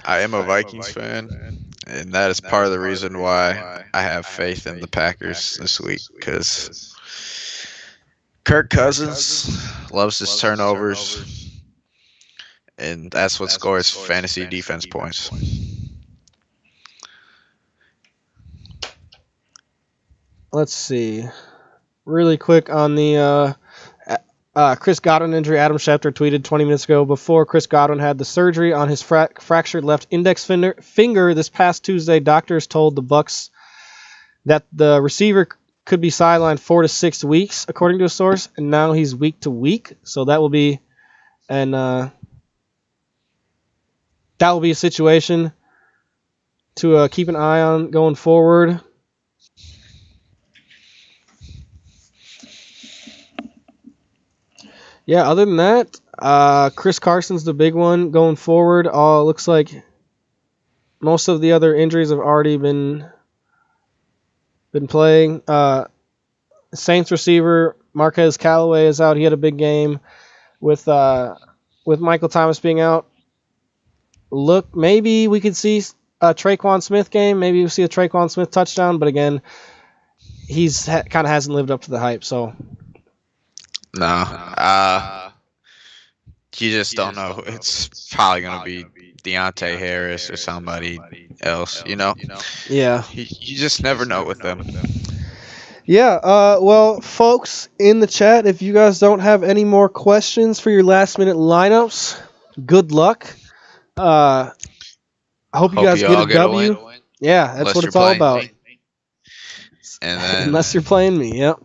[SPEAKER 4] I am a Vikings fan, and that is part of the reason why I have faith in the Packers this week, because Kirk Cousins loves his turnovers, and that's what scores fantasy defense points.
[SPEAKER 3] Let's see. Really quick on the Chris Godwin injury. Adam Schefter tweeted 20 minutes ago, before Chris Godwin had the surgery on his fractured left index finger this past Tuesday, doctors told the Bucs that the receiver could be sidelined 4 to 6 weeks, according to a source, and now he's week to week. So that will be a situation to keep an eye on going forward. Yeah, other than that, Chris Carson's the big one going forward. Looks like most of the other injuries have already been playing. Saints receiver Marquez Callaway is out. He had a big game with Michael Thomas being out. Look, maybe we could see a Traquan Smith game. Maybe we'll see a Traquan Smith touchdown. But again, he's kind of hasn't lived up to the hype. So.
[SPEAKER 4] No. You just don't know. It's probably going to be Deontay Harris or somebody else,
[SPEAKER 3] Yeah.
[SPEAKER 4] You just never know with them.
[SPEAKER 3] Yeah, well, folks in the chat, if you guys don't have any more questions for your last-minute lineups, good luck. I hope you guys get a W. Yeah, that's what it's all about.
[SPEAKER 4] And then,
[SPEAKER 3] unless you're playing me, yep.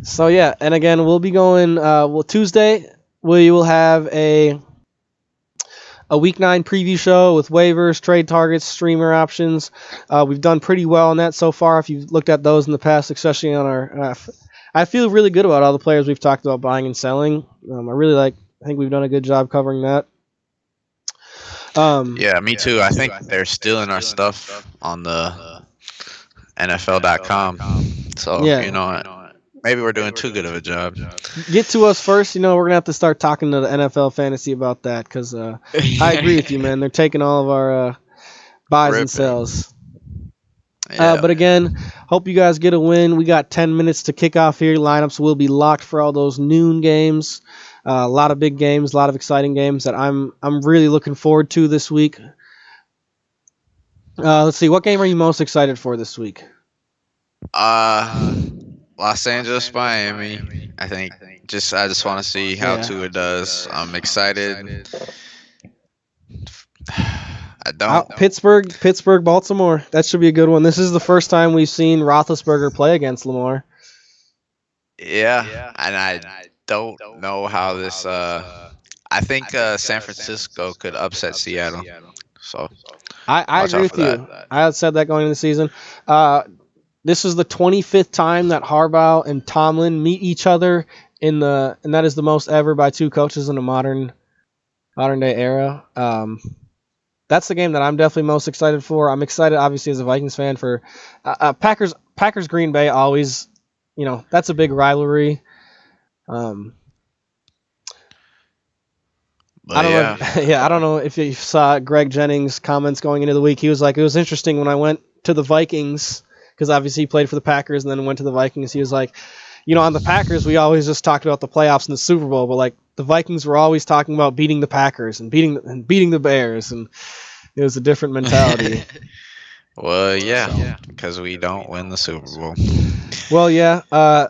[SPEAKER 3] So, yeah, and again, we'll be going, Tuesday, we will have a Week 9 preview show with waivers, trade targets, streamer options. We've done pretty well on that so far if you've looked at those in the past, especially on our I feel really good about all the players we've talked about buying and selling. I think we've done a good job covering that.
[SPEAKER 4] Yeah, me too. I think they're stealing our stuff on the NFL.com. So, maybe we're doing too good of a job.
[SPEAKER 3] Get to us first. We're going to have to start talking to the NFL Fantasy about that because I agree with you, man. They're taking all of our buys and sells. Yeah. But again, hope you guys get a win. We got 10 minutes to kick off here. Lineups will be locked for all those noon games. A lot of big games, a lot of exciting games that I'm really looking forward to this week. Let's see. What game are you most excited for this week?
[SPEAKER 4] Los Angeles, Miami. I just want to see how Tua does. I'm excited.
[SPEAKER 3] Pittsburgh, Baltimore. That should be a good one. This is the first time we've seen Roethlisberger play against Lamar.
[SPEAKER 4] Yeah, and I don't know how this. I think San Francisco could upset Seattle. So
[SPEAKER 3] I agree with you. I had said that going into the season. This is the 25th time that Harbaugh and Tomlin meet each other and that is the most ever by two coaches in a modern day era. That's the game that I'm definitely most excited for. I'm excited, obviously, as a Vikings fan for Packers Green Bay. Always, that's a big rivalry. I don't know if you saw Greg Jennings' comments going into the week. He was like, it was interesting when I went to the Vikings. Because obviously he played for the Packers and then went to the Vikings. He was like, on the Packers, we always just talked about the playoffs and the Super Bowl, but like the Vikings were always talking about beating the Packers and beating the Bears, and it was a different mentality.
[SPEAKER 4] Well, yeah, because we don't win the Super Bowl.
[SPEAKER 3] Well, yeah.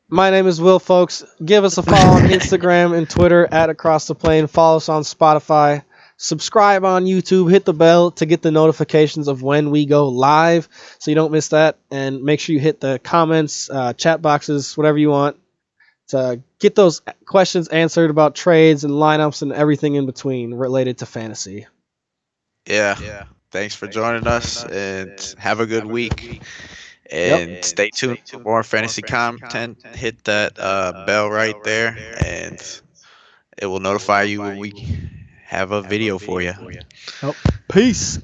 [SPEAKER 3] My name is Will, folks. Give us a follow on Instagram and Twitter at Across the Plane. Follow us on Spotify. Subscribe on YouTube, hit the bell to get the notifications of when we go live so you don't miss that. And make sure you hit the comments, chat boxes, whatever you want to get those questions answered about trades and lineups and everything in between related to fantasy.
[SPEAKER 4] Yeah. Thanks for joining us and have a good week. And stay tuned for more fantasy content. Hit that bell right there and it will notify you when we have a video for you.
[SPEAKER 3] Peace.